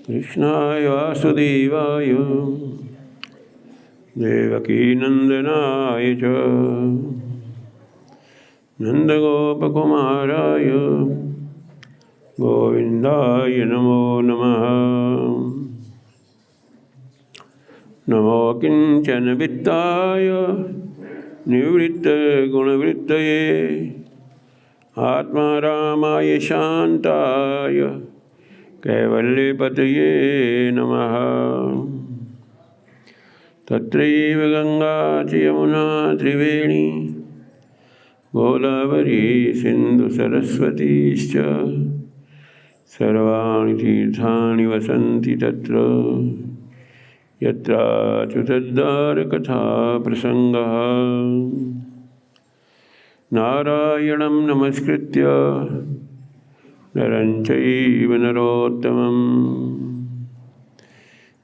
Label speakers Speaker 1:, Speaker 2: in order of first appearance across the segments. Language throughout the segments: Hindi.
Speaker 1: कृष्णाय वासुदेवाय देवकीनन्दनाय च नन्दगोपकुमाराय गोविन्दाय नमो नमः। नमो किञ्चन वित्ताय निवृत्तगुणवृत्तये आत्मारामाय शान्ताय कैवल्यपतये नमः। तत्रैव गंगा च यमुना त्रिवेणी गोदावरी सिंधु सरस्वतीश्च सर्वाणि तीर्थानि वसन्ति तत्र यत्राच्युतोद्धारकथा प्रसंगः। नारायणं नमस्कृत्य नरं चैव नरोत्तमं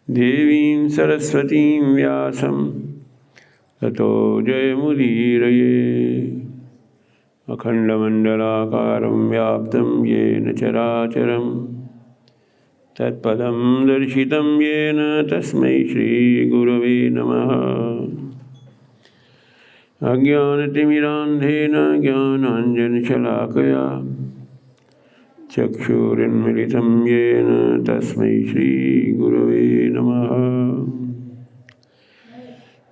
Speaker 1: देवीं सरस्वतीं व्यासं ततो जयमुदीरये। अखण्डमण्डलाकारं व्याप्तं येन चराचरं तत्पदं दर्शितं येन तस्मै श्रीगुरवे नमः। अज्ञानतिमिरान्धेन ज्ञानाञ्जनशलाकया चक्षुरुन्मिलितं येन तस्मै श्रीगुरवे नमः।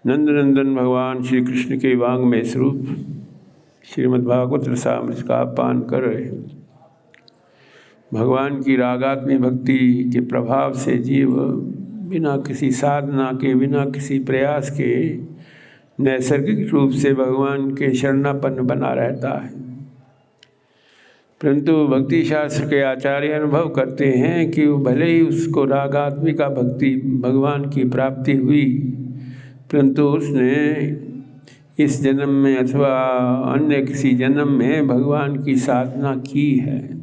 Speaker 1: नंदनंदन भगवान श्री कृष्ण के वांग्मय स्वरूप श्रीमद्भागवत रसामृत का पान कर रहे हैं। भगवान की रागात्मी भक्ति के प्रभाव से जीव बिना किसी साधना के, बिना किसी प्रयास के नैसर्गिक रूप से भगवान के शरणापन्न बना रहता है। परंतु भक्ति शास्त्र के आचार्य अनुभव करते हैं कि भले ही उसको रागात्मिका भक्ति भगवान की प्राप्ति हुई, परंतु उसने इस जन्म में अथवा अन्य किसी जन्म में भगवान की साधना की है।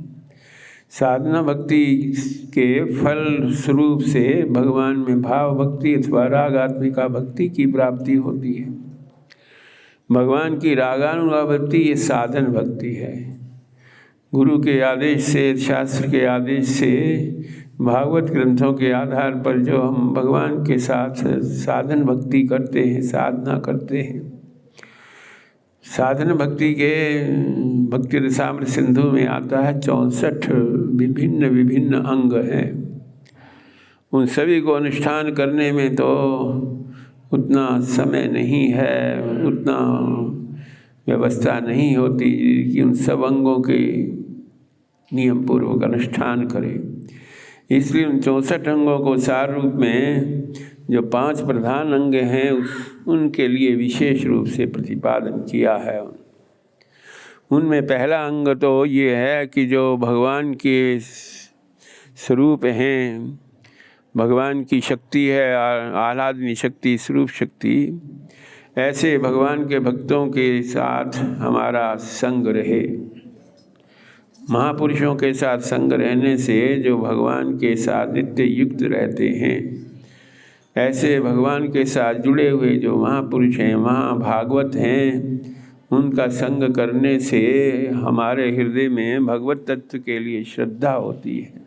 Speaker 1: साधना भक्ति के फल स्वरूप से भगवान में भाव भक्ति अथवा रागात्मिका भक्ति की प्राप्ति होती है। भगवान की रागानुगा भक्ति ये साधन भक्ति है। गुरु के आदेश से, शास्त्र के आदेश से, भागवत ग्रंथों के आधार पर जो हम भगवान के साथ साधन भक्ति करते हैं, साधना करते हैं। साधन भक्ति के भक्ति रसामृत सिंधु में आता है 64 विभिन्न विभिन्न अंग हैं। उन सभी को अनुष्ठान करने में तो उतना समय नहीं है, उतना व्यवस्था नहीं होती कि उन सब अंगों के नियम पूर्वक अनुष्ठान करें। इसलिए उन 64 अंगों को सार रूप में जो 5 प्रधान अंग हैं उनके लिए विशेष रूप से प्रतिपादन किया है। उनमें पहला अंग तो ये है कि जो भगवान के स्वरूप हैं, भगवान की शक्ति है, आह्लादनी शक्ति, स्वरूप शक्ति, ऐसे भगवान के भक्तों के साथ हमारा संग रहे। महापुरुषों के साथ संग रहने से जो भगवान के साथ नित्य युक्त रहते हैं, ऐसे भगवान के साथ जुड़े हुए जो महापुरुष हैं, महाभागवत हैं, उनका संग करने से हमारे हृदय में भगवत तत्व के लिए श्रद्धा होती है।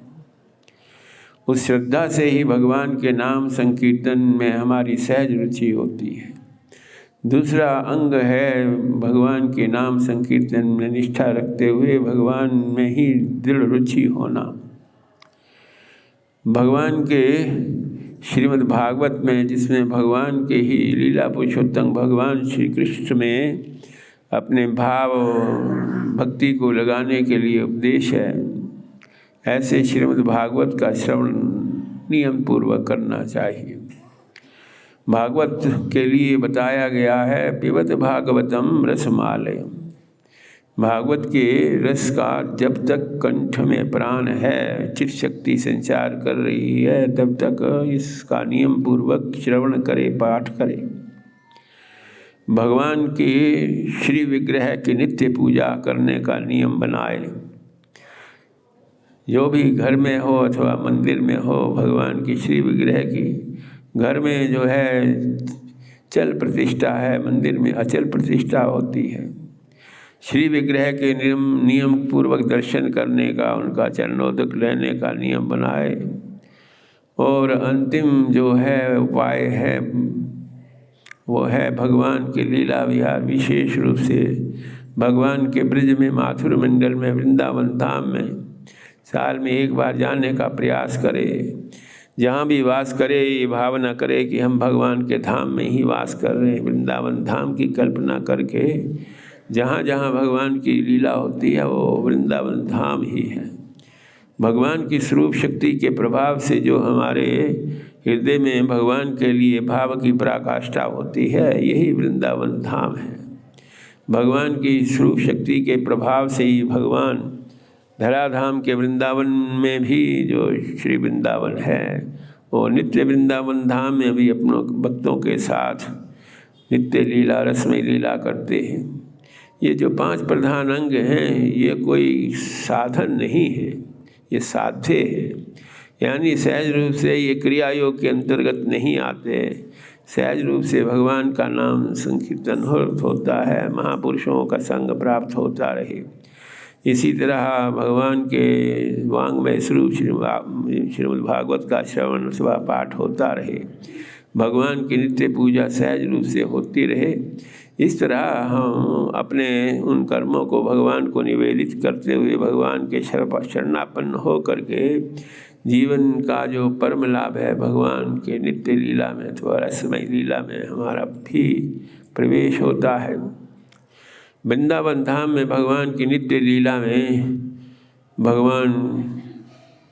Speaker 1: उस श्रद्धा से ही भगवान के नाम संकीर्तन में हमारी सहज रुचि होती है। दूसरा अंग है भगवान के नाम संकीर्तन में निष्ठा रखते हुए भगवान में ही दृढ़ रुचि होना। भगवान के श्रीमद् भागवत में, जिसमें भगवान के ही लीला पुरुषोत्तम भगवान श्री कृष्ण में अपने भाव भक्ति को लगाने के लिए उपदेश है, ऐसे श्रीमद् भागवत का श्रवण नियम पूर्वक करना चाहिए। भागवत के लिए बताया गया है पिबत भागवतम रसमालयम। भागवत के रस का जब तक कंठ में प्राण है, चित्त शक्ति संचार कर रही है, तब तक इसका नियम पूर्वक श्रवण करे, पाठ करे। भगवान के श्री विग्रह की नित्य पूजा करने का नियम बनाए। जो भी घर में हो अथवा मंदिर में हो, भगवान की श्री विग्रह की, घर में जो है चल प्रतिष्ठा है, मंदिर में अचल प्रतिष्ठा होती है। श्री विग्रह के नियम पूर्वक दर्शन करने का, उनका चरणोदक लेने का नियम बनाए और अंतिम जो है उपाय है वो है भगवान के लीला विहार, विशेष रूप से भगवान के ब्रज में, माथुर मंडल में, वृंदावन धाम में साल में एक बार जाने का प्रयास करे। जहाँ भी वास करे ये भावना करे कि हम भगवान के धाम में ही वास कर रहे हैं। वृंदावन धाम की कल्पना करके जहाँ जहाँ भगवान की लीला होती है वो वृंदावन धाम ही है। भगवान की स्वरूप शक्ति के प्रभाव से जो हमारे हृदय में भगवान के लिए भाव की पराकाष्ठा होती है यही वृंदावन धाम है। भगवान की स्वरूप शक्ति के प्रभाव से ही भगवान धराधाम के वृंदावन में भी जो श्री वृंदावन है वो नित्य वृंदावन धाम में भी अपनों भक्तों के साथ नित्य लीला, रसमय लीला करते हैं। ये जो 5 प्रधान अंग हैं ये कोई साधन नहीं है, ये साध्य है। यानी सहज रूप से ये क्रिया योग के अंतर्गत नहीं आते। सहज रूप से भगवान का नाम संकीर्तन होता है, महापुरुषों का संग प्राप्त होता रहे। इसी तरह भगवान के वांग्मय स्वरूप श्रीमद् भागवत का श्रवण सभा पाठ होता रहे, भगवान की नित्य पूजा सहज रूप से होती रहे। इस तरह हम अपने उन कर्मों को भगवान को निवेदित करते हुए भगवान के शरणापन्न हो करके जीवन का जो परम लाभ है भगवान के नित्य लीला में अथवा रसमय लीला में हमारा भी प्रवेश होता है। वृंदावन धाम में भगवान की नित्य लीला में भगवान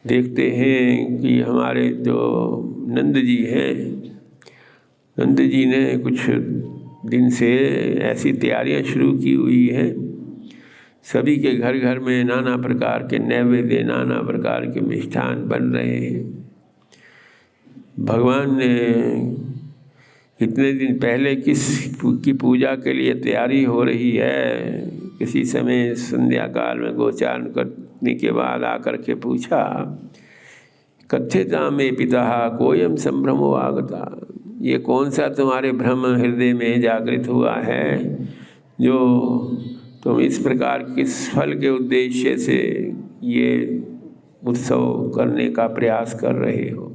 Speaker 1: देखते हैं कि हमारे जो नंद जी हैं, नंद जी ने कुछ दिन से ऐसी तैयारियां शुरू की हुई हैं। सभी के घर घर में नाना प्रकार के नैवेद्य, नाना प्रकार के मिष्ठान बन रहे हैं। भगवान ने इतने दिन पहले किस की पूजा के लिए तैयारी हो रही है, किसी समय संध्या काल में गोचारण करने के बाद आकर के पूछा, कथ्यता में पिता कोयम संभ्रमो आगता, ये कौन सा तुम्हारे भ्रम हृदय में जागृत हुआ है जो तुम इस प्रकार किस फल के उद्देश्य से ये उत्सव करने का प्रयास कर रहे हो।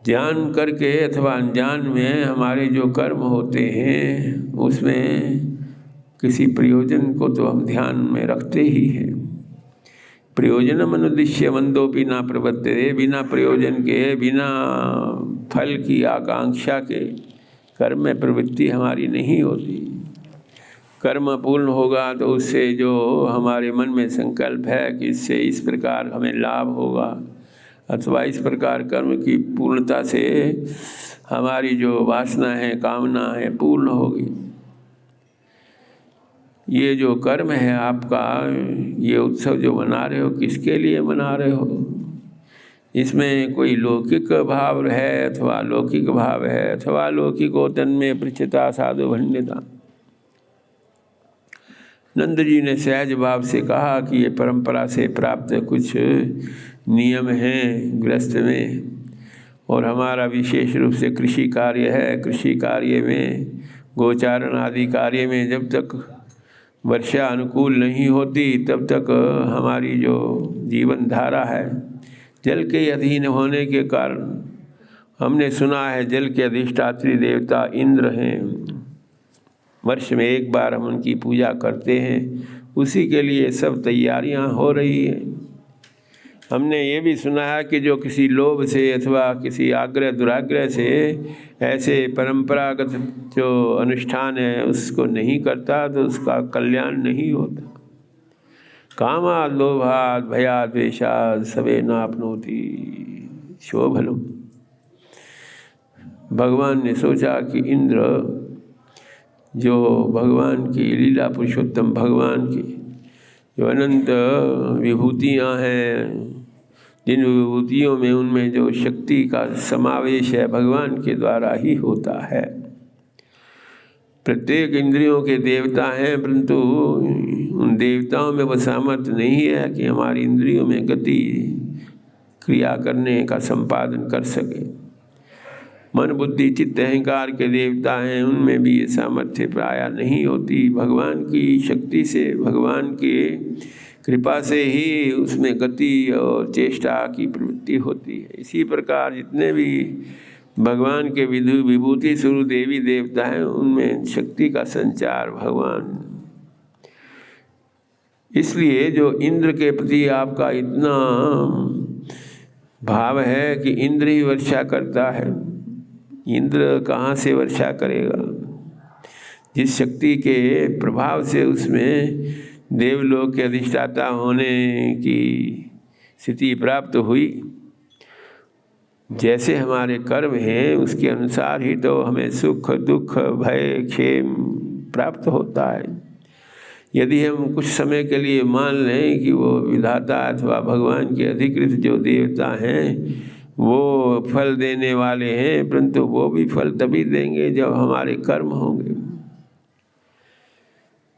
Speaker 1: जान करके अथवा अनजान में हमारे जो कर्म होते हैं उसमें किसी प्रयोजन को तो हम ध्यान में रखते ही हैं। प्रयोजनम अनुद्दिश्य मंदोपि न प्रवर्तते, बिना प्रयोजन के, बिना फल की आकांक्षा के कर्म में प्रवृत्ति हमारी नहीं होती। कर्म पूर्ण होगा तो उससे जो हमारे मन में संकल्प है कि इससे इस प्रकार हमें लाभ होगा अथवा इस प्रकार कर्म की पूर्णता से हमारी जो वासना है, कामना है, पूर्ण होगी। ये जो कर्म है आपका, ये उत्सव जो मना रहे हो, किसके लिए मना रहे हो? इसमें कोई लौकिक भाव है अथवा लौकिक भाव है अथवा लौकिको तन्मे पृच्छता साधु भण्यता। नंद जी ने सहज भाव से कहा कि ये परंपरा से प्राप्त कुछ नियम हैं गृहस्थ में, और हमारा विशेष रूप से कृषि कार्य है। कृषि कार्य में, गोचारण आदि कार्य में जब तक वर्षा अनुकूल नहीं होती तब तक हमारी जो जीवन धारा है जल के अधीन होने के कारण, हमने सुना है जल के अधिष्ठात्री देवता इंद्र हैं, वर्ष में एक बार हम उनकी पूजा करते हैं, उसी के लिए सब तैयारियां हो रही हैं। हमने ये भी सुना है कि जो किसी लोभ से अथवा किसी आग्रह दुराग्रह से ऐसे परंपरागत जो अनुष्ठान है उसको नहीं करता तो उसका कल्याण नहीं होता। कामाद लोभाद भयाद द्वेषाद सबे नापनोति शोभनम। भगवान ने सोचा कि इंद्र जो भगवान की लीला पुरुषोत्तम भगवान की जो अनंत विभूतियाँ हैं, जिन विभूतियों में उनमें जो शक्ति का समावेश है भगवान के द्वारा ही होता है। प्रत्येक इंद्रियों के देवता हैं, परंतु उन देवताओं में वह सामर्थ्य नहीं है कि हमारी इंद्रियों में गति क्रिया करने का संपादन कर सके। मन बुद्धि चित्त अहंकार के देवता हैं, उनमें भी ये सामर्थ्य प्राय नहीं होती। भगवान की शक्ति से, भगवान के कृपा से ही उसमें गति और चेष्टा की प्रवृत्ति होती है। इसी प्रकार जितने भी भगवान के विभूति स्वरूप देवी देवता हैं, उनमें शक्ति का संचार भगवान। इसलिए जो इंद्र के प्रति आपका इतना भाव है कि इंद्र ही वर्षा करता है, इंद्र कहाँ से वर्षा करेगा? जिस शक्ति के प्रभाव से उसमें देवलोक के अधिष्ठाता होने की स्थिति प्राप्त हुई, जैसे हमारे कर्म हैं उसके अनुसार ही तो हमें सुख दुख भय क्षेम प्राप्त होता है। यदि हम कुछ समय के लिए मान लें कि वो विधाता अथवा भगवान के अधिकृत जो देवता हैं वो फल देने वाले हैं, परंतु वो भी फल तभी देंगे जब हमारे कर्म होंगे।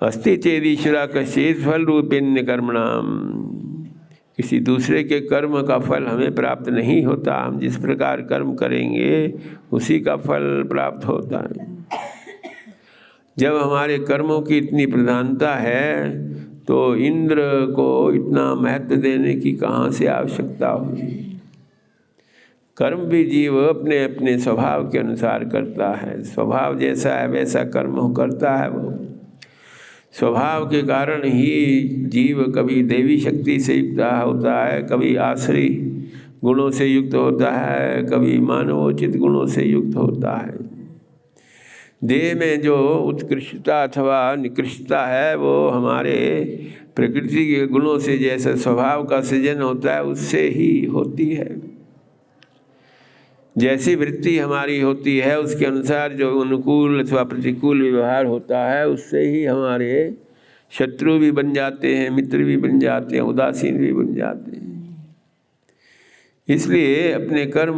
Speaker 1: अस्ति चेदीश्वरा कश्चित् फल रूपेण्य कर्मणाम, किसी दूसरे के कर्म का फल हमें प्राप्त नहीं होता। हम जिस प्रकार कर्म करेंगे उसी का फल प्राप्त होता है। जब हमारे कर्मों की इतनी प्रधानता है तो इंद्र को इतना महत्व देने की कहाँ से आवश्यकता हुई? कर्म भी जीव अपने अपने स्वभाव के अनुसार करता है। स्वभाव जैसा है वैसा कर्म करता है। वो स्वभाव के कारण ही जीव कभी देवी शक्ति से युक्त होता है, कभी आश्री गुणों से युक्त होता है, कभी मानवोचित गुणों से युक्त होता है। देह में जो उत्कृष्टता अथवा निकृष्टता है वो हमारे प्रकृति के गुणों से, जैसे स्वभाव का सृजन होता है उससे ही होती है। जैसी वृत्ति हमारी होती है उसके अनुसार जो अनुकूल अथवा प्रतिकूल व्यवहार होता है उससे ही हमारे शत्रु भी बन जाते हैं, मित्र भी बन जाते हैं, उदासीन भी बन जाते हैं। इसलिए अपने कर्म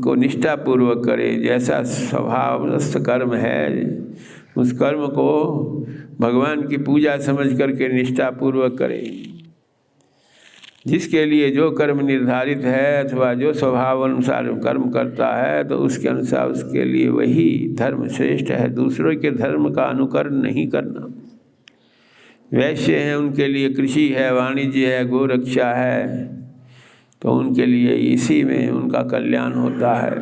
Speaker 1: को निष्ठापूर्वक करें। जैसा स्वभावस्थ कर्म है उस कर्म को भगवान की पूजा समझ करके निष्ठापूर्वक करें। जिसके लिए जो कर्म निर्धारित है अथवा जो स्वभाव अनुसार कर्म करता है तो उसके अनुसार उसके लिए वही धर्म श्रेष्ठ है। दूसरों के धर्म का अनुकरण नहीं करना। वैश्य हैं उनके लिए कृषि है, वाणिज्य है, गोरक्षा है, तो उनके लिए इसी में उनका कल्याण होता है।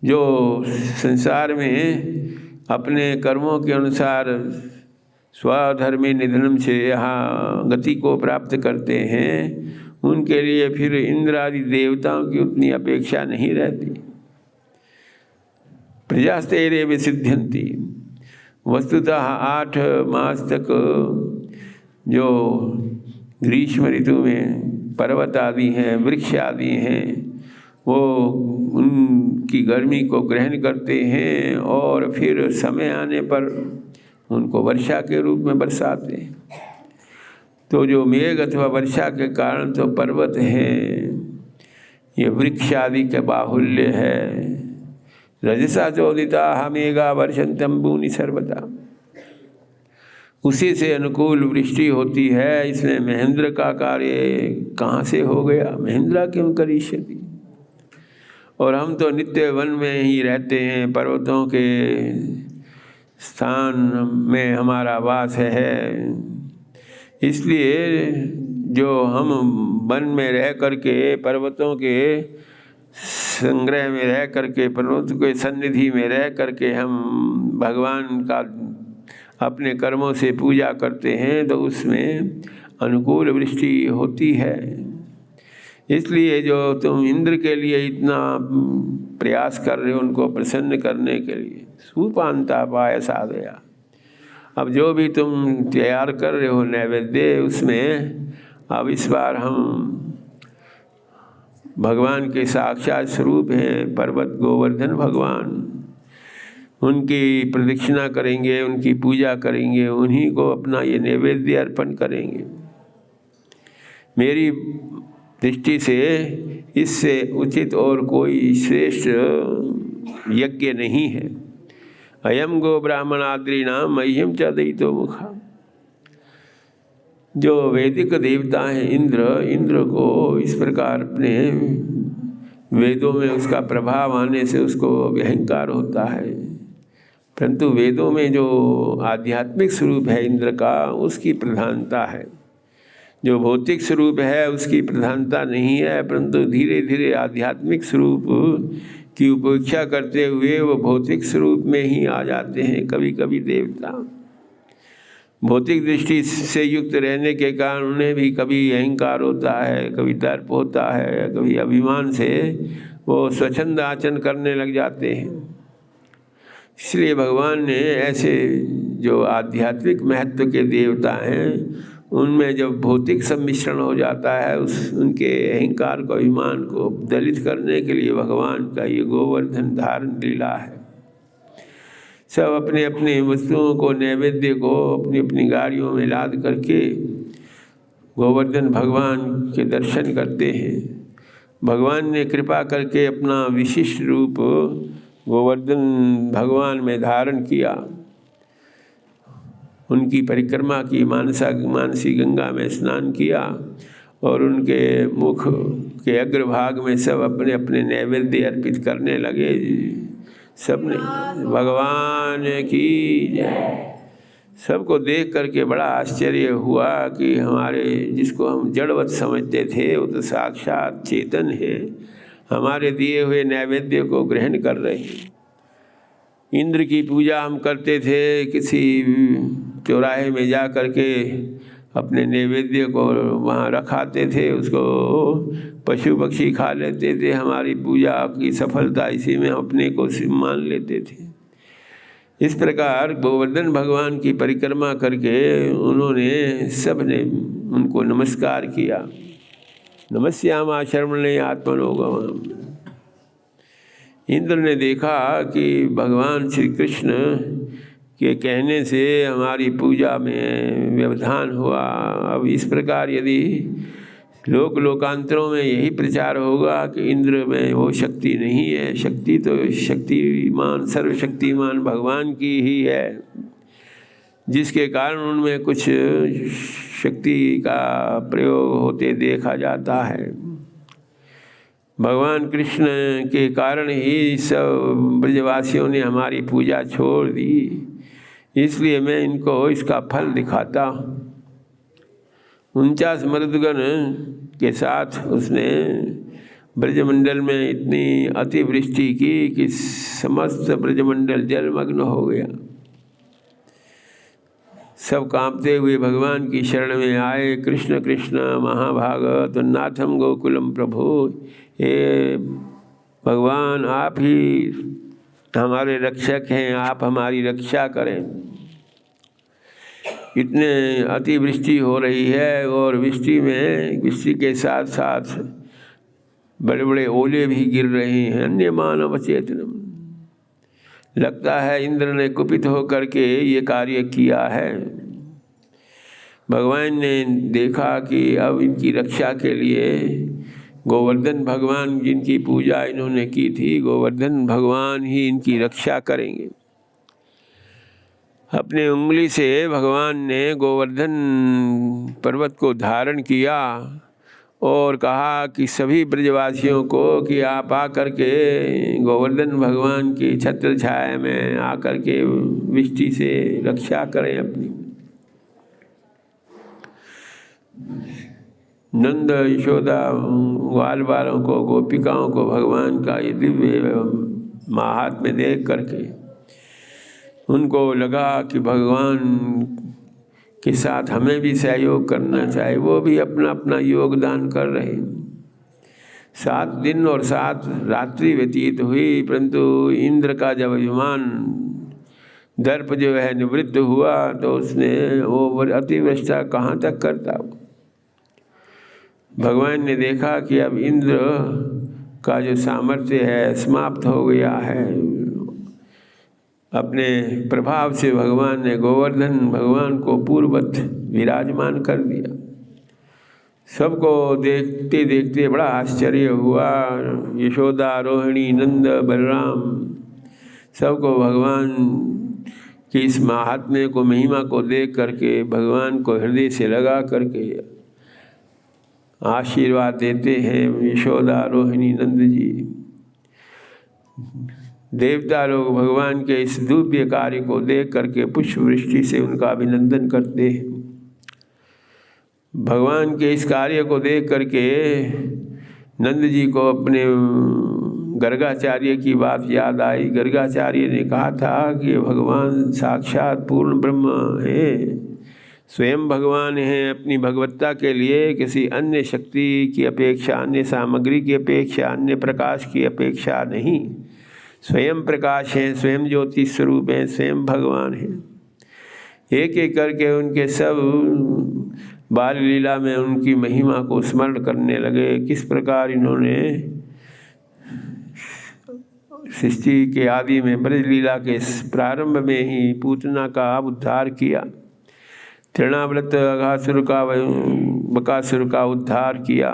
Speaker 1: जो संसार में अपने कर्मों के अनुसार स्वधर्मी निधनम से यहाँ गति को प्राप्त करते हैं उनके लिए फिर इंद्र आदि देवताओं की उतनी अपेक्षा नहीं रहती। प्रजास्तेरे विसिद्ध्यन्ति। वस्तुतः 8 मास तक जो ग्रीष्म ऋतु में पर्वत आदि हैं, वृक्ष आदि हैं, वो उनकी गर्मी को ग्रहण करते हैं और फिर समय आने पर उनको वर्षा के रूप में बरसाते हैं। तो जो मेघ अथवा वर्षा के कारण तो पर्वत हैं, ये वृक्ष आदि के बाहुल्य है। रजसा चोदिता मेघा वर्षंतम भूनि सर्वदा, उसी से अनुकूल वृष्टि होती है। इसमें महेंद्र का कार्य कहाँ से हो गया? महेंद्रा किम करिष्यति। और हम तो नित्य वन में ही रहते हैं, पर्वतों के स्थान में हमारा वास है। इसलिए जो हम वन में रह करके, पर्वतों के संग्रह में रह करके, पर्वतों के सन्निधि में रह करके हम भगवान का अपने कर्मों से पूजा करते हैं तो उसमें अनुकूल वृष्टि होती है। इसलिए जो तुम इंद्र के लिए इतना प्रयास कर रहे हो उनको प्रसन्न करने के लिए, सुपांता पाय साधया, अब जो भी तुम तैयार कर रहे हो नैवेद्य, उसमें अब इस बार हम भगवान के साक्षात स्वरूप हैं पर्वत गोवर्धन भगवान, उनकी प्रदक्षिणा करेंगे, उनकी पूजा करेंगे, उन्हीं को अपना ये नैवेद्य अर्पण करेंगे। मेरी दृष्टि से इससे उचित और कोई श्रेष्ठ यज्ञ नहीं है। अयम गो ब्राह्मणाद्रीणाम मह्यम च दयितो मुखा। जो वैदिक देवता हैं इंद्र को इस प्रकार अपने वेदों में उसका प्रभाव आने से उसको अहंकार होता है, परंतु वेदों में जो आध्यात्मिक स्वरूप है इंद्र का, उसकी प्रधानता है। जो भौतिक स्वरूप है उसकी प्रधानता नहीं है, परंतु धीरे धीरे आध्यात्मिक स्वरूप की उपेक्षा करते हुए वो भौतिक स्वरूप में ही आ जाते हैं। कभी कभी देवता भौतिक दृष्टि से युक्त रहने के कारण उन्हें भी कभी अहंकार होता है, कभी दर्प होता है, कभी अभिमान से वो स्वच्छंद आचरण करने लग जाते हैं। इसलिए भगवान ने ऐसे जो आध्यात्मिक महत्व के देवता हैं उनमें जब भौतिक सम्मिश्रण हो जाता है उनके अहंकार को, अभिमान को दलित करने के लिए भगवान का ये गोवर्धन धारण लीला है। सब अपने अपने वस्तुओं को, नैवेद्य को अपनी अपनी गाड़ियों में लाद करके गोवर्धन भगवान के दर्शन करते हैं। भगवान ने कृपा करके अपना विशिष्ट रूप गोवर्धन भगवान में धारण किया। उनकी परिक्रमा की, मानसी गंगा में स्नान किया और उनके मुख के अग्रभाग में सब अपने अपने नैवेद्य अर्पित करने लगे। सबने भगवान की जय। सबको देख करके बड़ा आश्चर्य हुआ कि हमारे, जिसको हम जड़वत समझते थे, वो तो साक्षात चेतन है, हमारे दिए हुए नैवेद्य को ग्रहण कर रहे हैं। इंद्र की पूजा हम करते थे, किसी चौराहे में जा करके अपने नैवेद्य को वहाँ रखाते थे, उसको पशु पक्षी खा लेते थे। हमारी पूजा की सफलता इसी में अपने को मान लेते थे। इस प्रकार गोवर्धन भगवान की परिक्रमा करके उन्होंने सब ने उनको नमस्कार किया। नमस्यामा शर्मणे आत्मनो गवाम। इंद्र ने देखा कि भगवान श्री कृष्ण के कहने से हमारी पूजा में व्यवधान हुआ। अब इस प्रकार यदि लोकांतरों में यही प्रचार होगा कि इंद्र में वो शक्ति नहीं है, शक्ति तो शक्तिमान, सर्वशक्तिमान भगवान की ही है, जिसके कारण उनमें कुछ शक्ति का प्रयोग होते देखा जाता है। भगवान कृष्ण के कारण ही सब ब्रजवासियों ने हमारी पूजा छोड़ दी, इसलिए मैं इनको इसका फल दिखाता हूँ। 49 मरुदगण के साथ उसने ब्रजमंडल में इतनी अतिवृष्टि की कि समस्त ब्रजमंडल जलमग्न हो गया। सब कांपते हुए भगवान की शरण में आए। कृष्ण कृष्ण महाभागवत नाथम गोकुलम प्रभु, हे भगवान आप ही हमारे रक्षक हैं, आप हमारी रक्षा करें। इतने अतिवृष्टि हो रही है और वृष्टि के साथ साथ बड़े बड़े ओले भी गिर रहे हैं। अन्य मानव चेतनम, लगता है इंद्र ने कुपित होकर के ये कार्य किया है। भगवान ने देखा कि अब इनकी रक्षा के लिए गोवर्धन भगवान, जिनकी पूजा इन्होंने की थी, गोवर्धन भगवान ही इनकी रक्षा करेंगे। अपने उंगली से भगवान ने गोवर्धन पर्वत को धारण किया और कहा कि सभी ब्रजवासियों को कि आप आकर के गोवर्धन भगवान की छत्र छाया में आकर के वृष्टि से रक्षा करें अपनी। नंद यशोदा ग्वाल बालों को, गोपिकाओं को भगवान का ये दिव्य महात्म्य देख करके उनको लगा कि भगवान के साथ हमें भी सहयोग करना चाहिए। वो भी अपना अपना योगदान कर रहे। 7 दिन और 7 रात्रि व्यतीत हुई, परंतु इंद्र का जब अभिमान दर्प जो है निवृत्त हुआ तो उसने वो अतिवृष्टा कहाँ तक करता। भगवान ने देखा कि अब इंद्र का जो सामर्थ्य है समाप्त हो गया है। अपने प्रभाव से भगवान ने गोवर्धन भगवान को पूर्ववत विराजमान कर दिया। सबको देखते देखते बड़ा आश्चर्य हुआ। यशोदा, रोहिणी, नंद, बलराम सबको भगवान की इस महात्म्य को, महिमा को देख करके भगवान को हृदय से लगा करके आशीर्वाद देते हैं। यशोदा, रोहिणी, नंद जी देवता लोग भगवान के इस दिव्य कार्य को देख करके पुष्प वृष्टि से उनका अभिनंदन करते हैं। भगवान के इस कार्य को देख करके नंद जी को अपने गर्गाचार्य की बात याद आई। गर्गाचार्य ने कहा था कि भगवान साक्षात पूर्ण ब्रह्म है, स्वयं भगवान है। अपनी भगवत्ता के लिए किसी अन्य शक्ति की अपेक्षा, अन्य सामग्री की अपेक्षा, अन्य प्रकाश की अपेक्षा नहीं, स्वयं प्रकाश है, स्वयं ज्योति स्वरूप है, स्वयं भगवान है। एक एक करके उनके सब बाल लीला में उनकी महिमा को स्मरण करने लगे। किस प्रकार इन्होंने सृष्टि के आदि में ब्रज लीला के प्रारंभ में ही पूतना का उद्धार किया, तृणाव्रत अघासुर का बकासुर का उद्धार किया।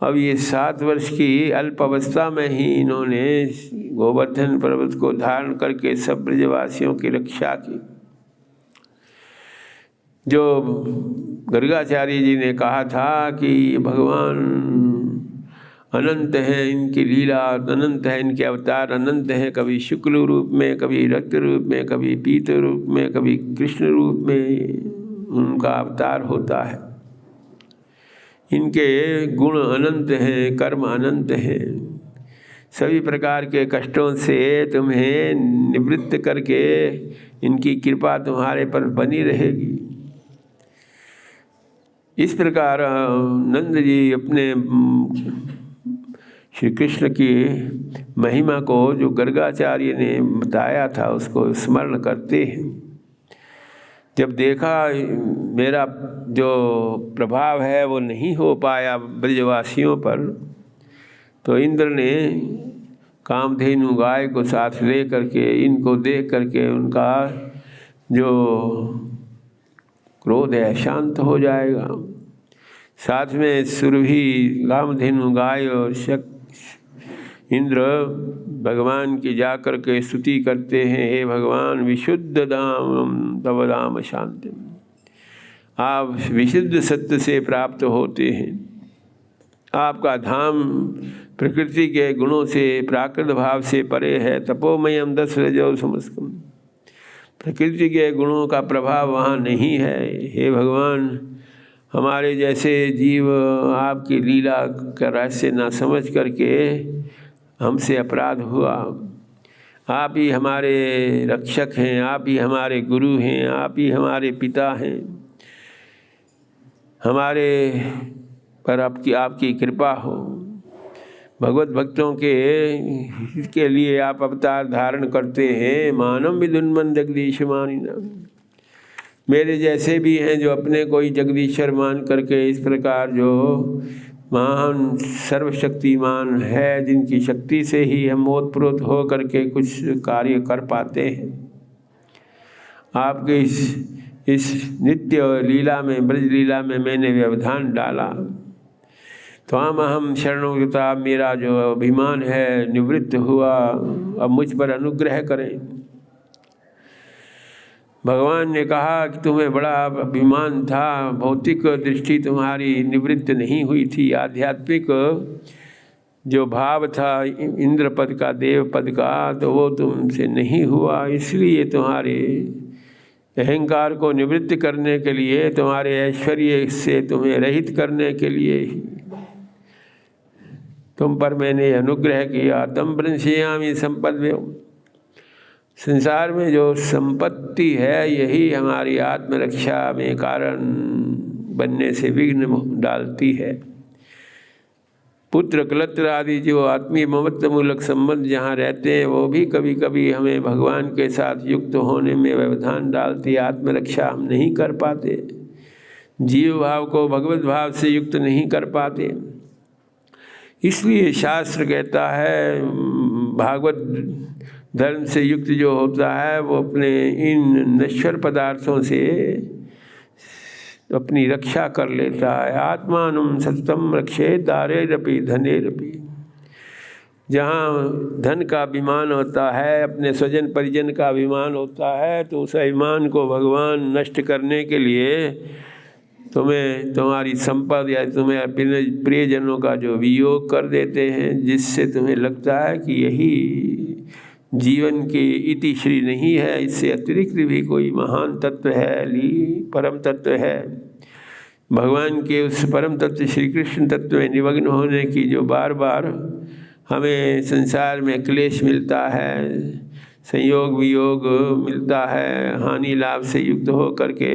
Speaker 1: अब ये 7 वर्ष की अल्प अवस्था में ही इन्होंने गोवर्धन पर्वत को धारण करके सब ब्रजवासियों की रक्षा की। जो गर्गाचार्य जी ने कहा था कि भगवान अनंत है, इनकी लीला अनंत है, इनके अवतार अनंत हैं, कभी शुक्ल रूप में, कभी रक्त रूप में, कभी पीत रूप में, कभी कृष्ण रूप में उनका अवतार होता है। इनके गुण अनंत हैं, कर्म अनंत हैं, सभी प्रकार के कष्टों से तुम्हें निवृत्त करके इनकी कृपा तुम्हारे पर बनी रहेगी। इस प्रकार नंद जी अपने श्री कृष्ण की महिमा को जो गर्गाचार्य ने बताया था उसको स्मरण करते हैं। जब देखा मेरा जो प्रभाव है वो नहीं हो पाया ब्रजवासियों पर, तो इंद्र ने कामधेनु गाय को साथ ले करके इनको देख करके उनका जो क्रोध है शांत हो जाएगा। साथ में सुरभि, कामधेनु गाय और इंद्र भगवान की जाकर के स्तुति करते हैं, हे भगवान विशुद्ध दाम तव दाम शांति, आप विशुद्ध सत्य से प्राप्त होते हैं। आपका धाम प्रकृति के गुणों से, प्राकृत भाव से परे है। तपोमयम 10 रजो समस्कम, प्रकृति के गुणों का प्रभाव वहाँ नहीं है। हे भगवान, हमारे जैसे जीव आपकी लीला का रहस्य ना समझ करके हमसे अपराध हुआ। आप ही हमारे रक्षक हैं, आप ही हमारे गुरु हैं, आप ही हमारे पिता हैं। हमारे पर आपकी कृपा हो। भगवत भक्तों के लिए आप अवतार धारण करते हैं। मानव विदुन्मन जगदीश मानिना, मेरे जैसे भी हैं जो अपने को ही जगदीश्वर मान करके इस प्रकार जो महान सर्वशक्तिमान है, जिनकी शक्ति से ही हम ओतप्रोत हो करके कुछ कार्य कर पाते हैं। आपके इस नित्य लीला में, ब्रज लीला में मैंने व्यवधान डाला। त्वाम अहम शरणोगता, मेरा जो अभिमान है निवृत्त हुआ, अब मुझ पर अनुग्रह करें। भगवान ने कहा कि तुम्हें बड़ा अभिमान था, भौतिक दृष्टि तुम्हारी निवृत्त नहीं हुई थी, आध्यात्मिक जो भाव था इंद्र पद का, देव पद का, तो वो तुमसे नहीं हुआ। इसलिए तुम्हारे अहंकार को निवृत्त करने के लिए, तुम्हारे ऐश्वर्य से तुम्हें रहित करने के लिए ही तुम पर मैंने अनुग्रह किया। तम ब्रंशयामि संपद्भ्यो, संसार में जो संपत्ति है यही हमारी आत्मरक्षा में कारण बनने से विघ्न डालती है। पुत्र कलत्र आदि जो आत्मीय ममत्व मूलक संबंध जहाँ रहते हैं वो भी कभी कभी हमें भगवान के साथ युक्त होने में व्यवधान डालती। आत्मरक्षा हम नहीं कर पाते, जीव भाव को भगवत भाव से युक्त नहीं कर पाते। इसलिए शास्त्र कहता है भागवत धर्म से युक्त जो होता है वो अपने इन नश्वर पदार्थों से अपनी रक्षा कर लेता है। आत्मानं सततं रक्षेत दारेरपि धनेरपि, जहाँ धन का अभिमान होता है, अपने स्वजन परिजन का अभिमान होता है, तो उस अभिमान को भगवान नष्ट करने के लिए तुम्हें तुम्हारी संपदा या तुम्हें अपने प्रियजनों का जो वियोग कर देते हैं, जिससे तुम्हें लगता है कि यही जीवन के इति श्री नहीं है, इससे अतिरिक्त भी कोई महान तत्व है, परम तत्व है। भगवान के उस परम तत्व श्री कृष्ण तत्व में निमग्न होने की जो बार बार हमें संसार में क्लेश मिलता है, संयोग वियोग मिलता है, हानि लाभ से युक्त हो करके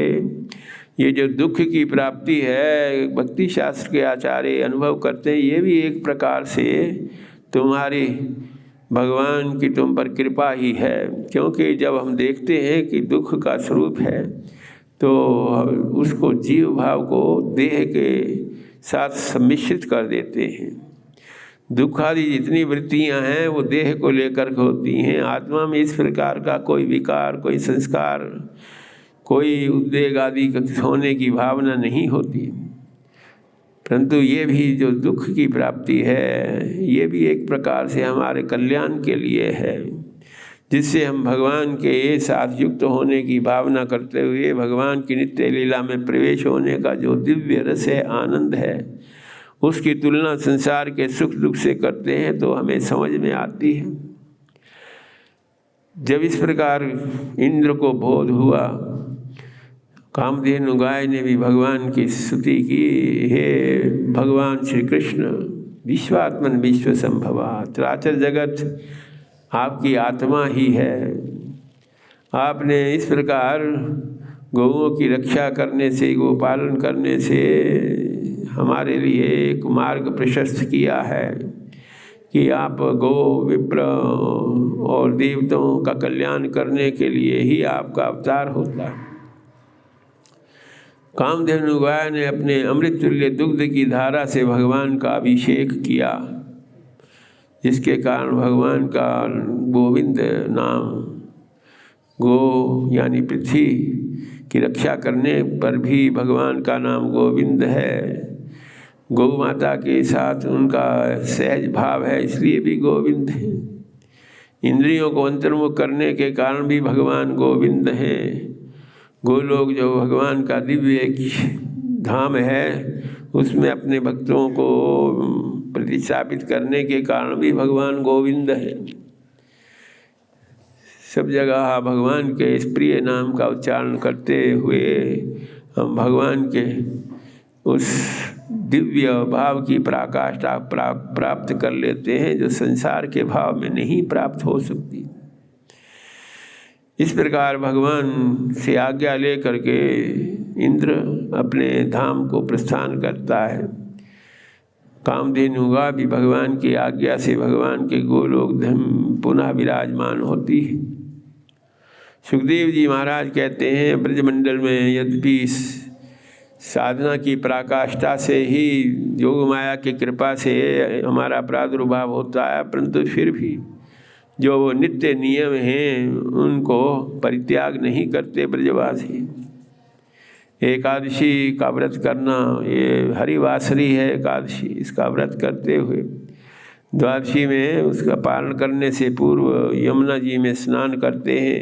Speaker 1: ये जो दुख की प्राप्ति है, भक्ति शास्त्र के आचार्य अनुभव करते हैं, ये भी एक प्रकार से तुम्हारी भगवान की तुम पर कृपा ही है। क्योंकि जब हम देखते हैं कि दुख का स्वरूप है तो उसको जीव भाव को देह के साथ सम्मिश्रित कर देते हैं। दुख आदि जितनी वृत्तियां हैं वो देह को लेकर होती हैं। आत्मा में इस प्रकार का कोई विकार, कोई संस्कार, कोई उद्वेग आदि होने की भावना नहीं होती। परंतु ये भी जो दुख की प्राप्ति है, ये भी एक प्रकार से हमारे कल्याण के लिए है, जिससे हम भगवान के साथ युक्त होने की भावना करते हुए भगवान की नित्य लीला में प्रवेश होने का जो दिव्य रस है, आनंद है, उसकी तुलना संसार के सुख दुख से करते हैं तो हमें समझ में आती है। जब इस प्रकार इंद्र को बोध हुआ, कामधेनु गाय ने भी भगवान की स्तुति की, हे भगवान श्री कृष्ण विश्वात्मन विश्व संभवा, चराचर जगत आपकी आत्मा ही है। आपने इस प्रकार गौओं की रक्षा करने से, गोपालन करने से हमारे लिए एक मार्ग प्रशस्त किया है कि आप गो विप्र और देवताओं का कल्याण करने के लिए ही आपका अवतार होता है। कामधेनु गाय ने अपने अमृत तुल्य दुग्ध की धारा से भगवान का अभिषेक किया, जिसके कारण भगवान का गोविंद नाम, गो यानी पृथ्वी की रक्षा करने पर भी भगवान का नाम गोविंद है। गौ माता के साथ उनका सहज भाव है, इसलिए भी गोविंद है। इंद्रियों को अंतर्मुख करने के कारण भी भगवान गोविंद हैं। गोलोक जो भगवान का दिव्य धाम है, उसमें अपने भक्तों को प्रतिस्थापित करने के कारण भी भगवान गोविंद है। सब जगह भगवान के इस प्रिय नाम का उच्चारण करते हुए हम भगवान के उस दिव्य भाव की पराकाष्ठा प्राप्त कर लेते हैं, जो संसार के भाव में नहीं प्राप्त हो सकती। इस प्रकार भगवान से आज्ञा ले करके इंद्र अपने धाम को प्रस्थान करता है। कामधेनु गाय भी भगवान की आज्ञा से भगवान के गोलोक धाम पुनः विराजमान होती है। सुखदेव जी महाराज कहते हैं, ब्रजमंडल में यद्यपि साधना की पराकाष्ठा से ही योग माया की कृपा से हमारा प्रादुर्भाव होता है, परंतु फिर भी जो नित्य नियम हैं उनको परित्याग नहीं करते ब्रजवासी। एकादशी का व्रत करना, ये हरिवासरी है एकादशी, इसका व्रत करते हुए द्वादशी में उसका पालन करने से पूर्व यमुना जी में स्नान करते हैं,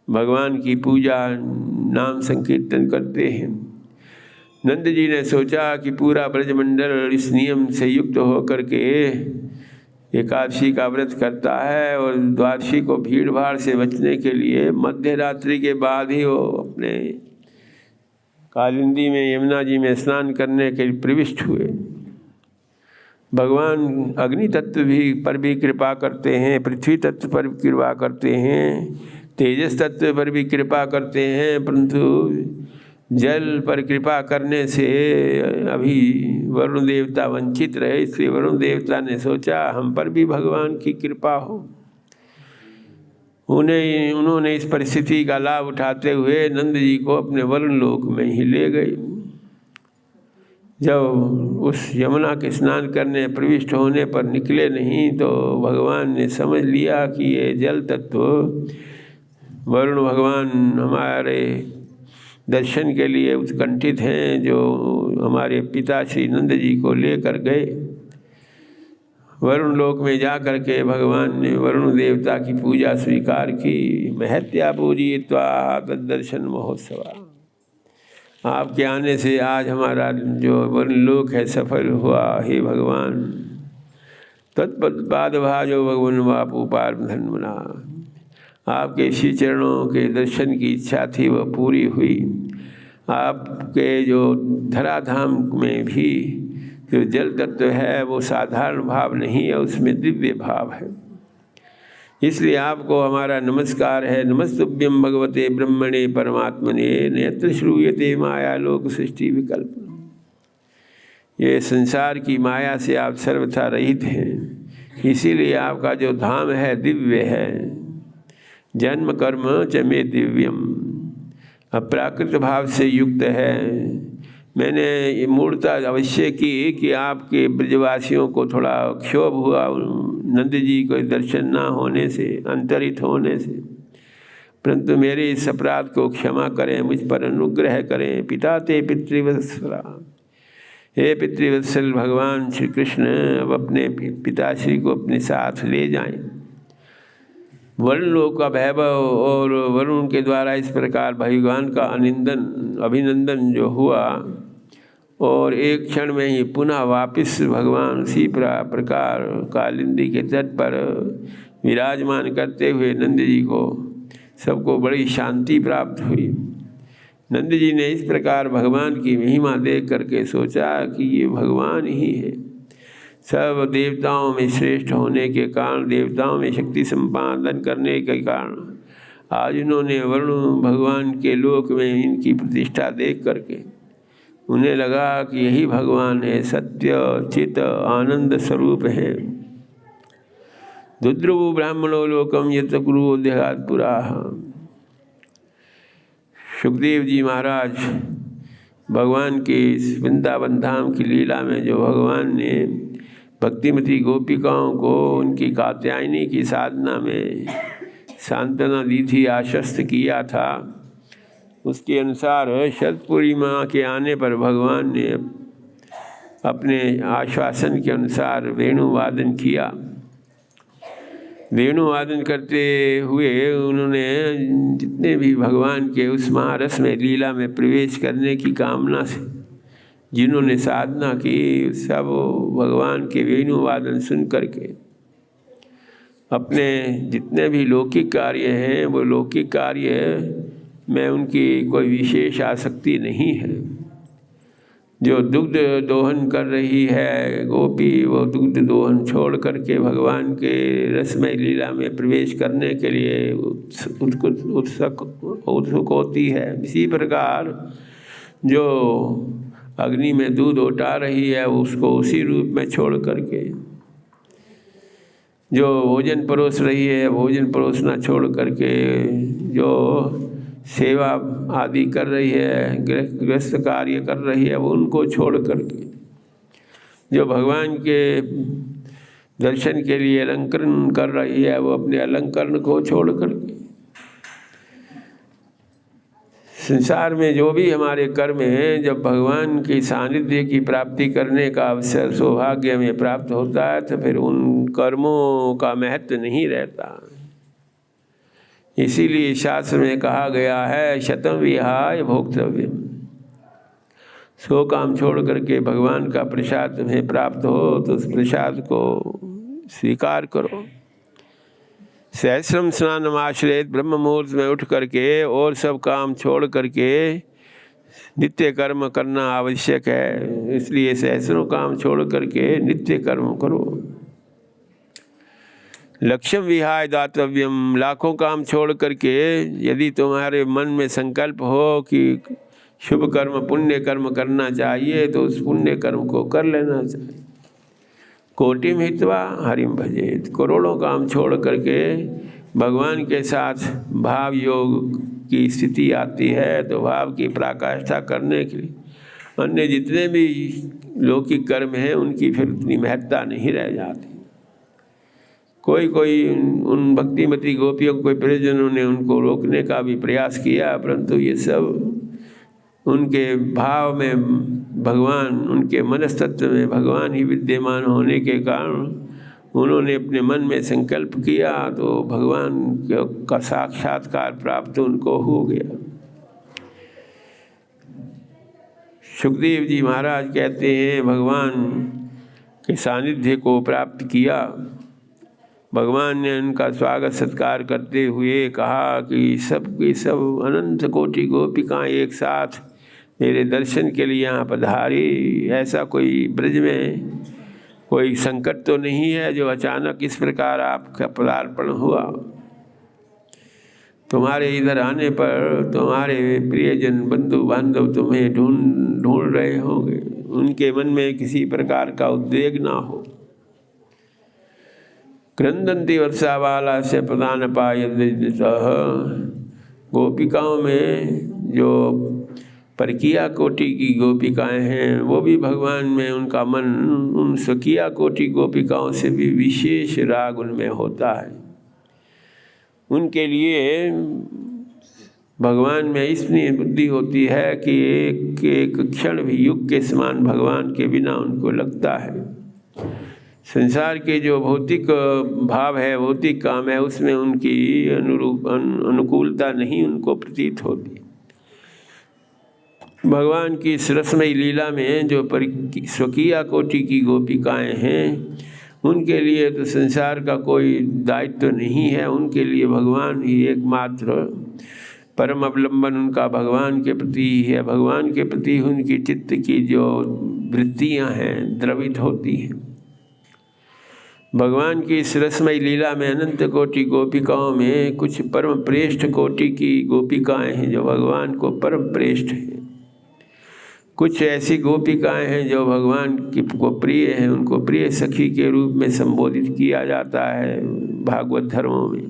Speaker 1: भगवान की पूजा नाम संकीर्तन करते हैं। नंद जी ने सोचा कि पूरा ब्रजमंडल इस नियम से युक्त होकर के एकादशी का व्रत करता है और द्वादशी को भीड़ भाड़ से बचने के लिए मध्य रात्रि के बाद ही वो अपने कालिंदी में यमुना जी में स्नान करने के लिए प्रविष्ट हुए। भगवान अग्नि तत्व भी पर भी कृपा करते हैं, पृथ्वी तत्व पर भी कृपा करते हैं, तेजस तत्व पर भी कृपा करते हैं, परंतु जल पर कृपा करने से अभी वरुण देवता वंचित रहे, इसलिए वरुण देवता ने सोचा हम पर भी भगवान की कृपा हो। उन्होंने इस परिस्थिति का लाभ उठाते हुए नंद जी को अपने वरुण लोक में ही ले गए। जब उस यमुना के स्नान करने प्रविष्ट होने पर निकले नहीं तो भगवान ने समझ लिया कि ये जल तत्व वरुण भगवान हमारे दर्शन के लिए उत्कंठित हैं, जो हमारे पिता श्री नंद जी को लेकर गए। वरुण लोक में जा कर के भगवान ने वरुण देवता की पूजा स्वीकार की। महत्या पूजयित्वा तद्दर्शन महोत्सवा, आपके आने से आज हमारा जो वरुण लोक है सफल हुआ। हे भगवान, तत्पद भाजो भगवन बापू पार धन्वना। आपके श्री चरणों के दर्शन की इच्छा थी, वह पूरी हुई। आपके जो धराधाम में भी जो जल तत्व है वो साधारण भाव नहीं है, उसमें दिव्य भाव है। इसलिए आपको हमारा नमस्कार है। नमस्तुभ्यं भगवते ब्रह्मणे परमात्मने नेत्र श्रूयते माया लोक सृष्टि विकल्प। ये संसार की माया से आप सर्वथा रहित हैं, इसीलिए आपका जो धाम है दिव्य है। जन्म कर्म च मे दिव्यम, अप्राकृत भाव से युक्त है। मैंने ये मूर्ता अवश्य की कि आपके ब्रजवासियों को थोड़ा क्षोभ हुआ नंद जी को दर्शन ना होने से, अंतरित होने से, परंतु मेरे इस अपराध को क्षमा करें, मुझ पर अनुग्रह करें। पिता ते पितृवत्सला, हे पितृवत्सल भगवान श्री कृष्ण अब अपने पिताश्री को अपने साथ ले जाएं। वरुण लोक का वैभव और वरुण के द्वारा इस प्रकार भगवान का अभिनंदन जो हुआ, और एक क्षण में ही पुनः वापस भगवान उसी प्रकार कालिंदी के तट पर विराजमान करते हुए नंद जी को सबको बड़ी शांति प्राप्त हुई। नंद जी ने इस प्रकार भगवान की महिमा देख करके सोचा कि ये भगवान ही है। सब देवताओं में श्रेष्ठ होने के कारण, देवताओं में शक्ति संपादन करने के कारण आज इन्होंने वरुण भगवान के लोक में इनकी प्रतिष्ठा देख करके उन्हें लगा कि यही भगवान है, सत्य चित आनंद स्वरूप है। दुद्रुवु ब्राह्मणो लोकम यत गुरु देहात पुराः। सुखदेव जी महाराज भगवान के वृंदावन धाम की लीला में जो भगवान ने भक्तिमती गोपिकाओं को उनकी कात्यायनी की साधना में सांत्वना दी थी, आश्वस्त किया था, उसके अनुसार शरद पूर्णिमा के आने पर भगवान ने अपने आश्वासन के अनुसार वेणुवादन किया। वेणुवादन करते हुए उन्होंने जितने भी भगवान के उस महारस में लीला में प्रवेश करने की कामना से जिन्होंने साधना की, सब भगवान के वेणुवादन सुन करके अपने जितने भी लौकिक कार्य हैं वो लौकिक कार्य में उनकी कोई विशेष आसक्ति नहीं है। जो दुग्ध दोहन कर रही है गोपी, वो दुग्ध दोहन छोड़ करके भगवान के रसमय लीला में प्रवेश करने के लिए उत्सुक होती है। इसी प्रकार जो अग्नि में दूध उठा रही है उसको उसी रूप में छोड़ करके, जो भोजन परोस रही है भोजन परोसना छोड़ करके, जो सेवा आदि कर रही है, गृहस्थ कार्य कर रही है, वो उनको छोड़ करके, जो भगवान के दर्शन के लिए अलंकरण कर रही है वो अपने अलंकरण को छोड़ करके, संसार में जो भी हमारे कर्म हैं, जब भगवान की सानिध्य की प्राप्ति करने का अवसर सौभाग्य में प्राप्त होता है तो फिर उन कर्मों का महत्व नहीं रहता। इसीलिए शास्त्र में कहा गया है शतम विहाय भोक्तव्यम, 100 काम छोड़ करके भगवान का प्रसाद तुम्हें प्राप्त हो तो उस प्रसाद को स्वीकार करो। सहस्रम स्नानम आश्रयेत, ब्रह्म मुहूर्त में उठ करके और सब काम छोड़ करके नित्य कर्म करना आवश्यक है। इसलिए सहस्रों काम छोड़ करके नित्य कर्म करो। लक्ष्यम विहाय दातव्यम, लाखों काम छोड़ करके यदि तुम्हारे मन में संकल्प हो कि शुभ कर्म पुण्य कर्म करना चाहिए तो उस पुण्य कर्म को कर लेना चाहिए। कोटिम हित्वा हरिम भजेत, करोड़ों काम छोड़ करके भगवान के साथ भाव योग की स्थिति आती है तो भाव की पराकाष्ठा करने के लिए अन्य जितने भी लौकिक कर्म हैं उनकी फिर उतनी महत्ता नहीं रह जाती। कोई उन भक्तिमती गोपियों को कोई परिजनों ने उनको रोकने का भी प्रयास किया, परंतु ये सब उनके भाव में भगवान, उनके मनस्तत्व में भगवान ही विद्यमान होने के कारण उन्होंने अपने मन में संकल्प किया तो भगवान का साक्षात्कार प्राप्त उनको हो गया। सुखदेव जी महाराज कहते हैं भगवान के सानिध्य को प्राप्त किया। भगवान ने उनका स्वागत सत्कार करते हुए कहा कि सब की सब अनंत कोटि गोपिकाएं एक साथ मेरे दर्शन के लिए यहाँ पधारी। ऐसा कोई ब्रज में कोई संकट तो नहीं है जो अचानक इस प्रकार आपका पदार्पण हुआ। तुम्हारे इधर आने पर तुम्हारे प्रियजन बंधु बांधव तुम्हें ढूंढ रहे होंगे, उनके मन में किसी प्रकार का उद्वेग ना हो। क्रंदंती वर्षावाला से प्रदान पाय गोपिकाओं में जो परकीया कोटि की गोपिकाएं हैं वो भी भगवान में उनका मन उन स्वकीया कोटि गोपिकाओं से भी विशेष राग उनमें होता है। उनके लिए भगवान में इतनी बुद्धि होती है कि एक क्षण भी युग के समान भगवान के बिना उनको लगता है। संसार के जो भौतिक भाव है, भौतिक काम है, उसमें उनकी अनुकूलता नहीं उनको प्रतीत होती। भगवान की इस रसमयी लीला में जो स्वकीया कोटि की गोपिकाएं हैं उनके लिए तो संसार का कोई दायित्व नहीं है। उनके लिए भगवान ही एकमात्र परम अवलंबन उनका भगवान के प्रति ही है। भगवान के प्रति उनकी चित्त की जो वृत्तियां हैं द्रवित होती हैं। भगवान की इस रसमयी लीला में अनंत कोटि गोपिकाओं में कुछ परम प्रेष्ठ कोटि की गोपिकाएं हैं जो भगवान को परम प्रेष्ठ हैं। कुछ ऐसी गोपिकाएं हैं जो भगवान की को प्रिय हैं, उनको प्रिय सखी के रूप में संबोधित किया जाता है भागवत धर्मों में।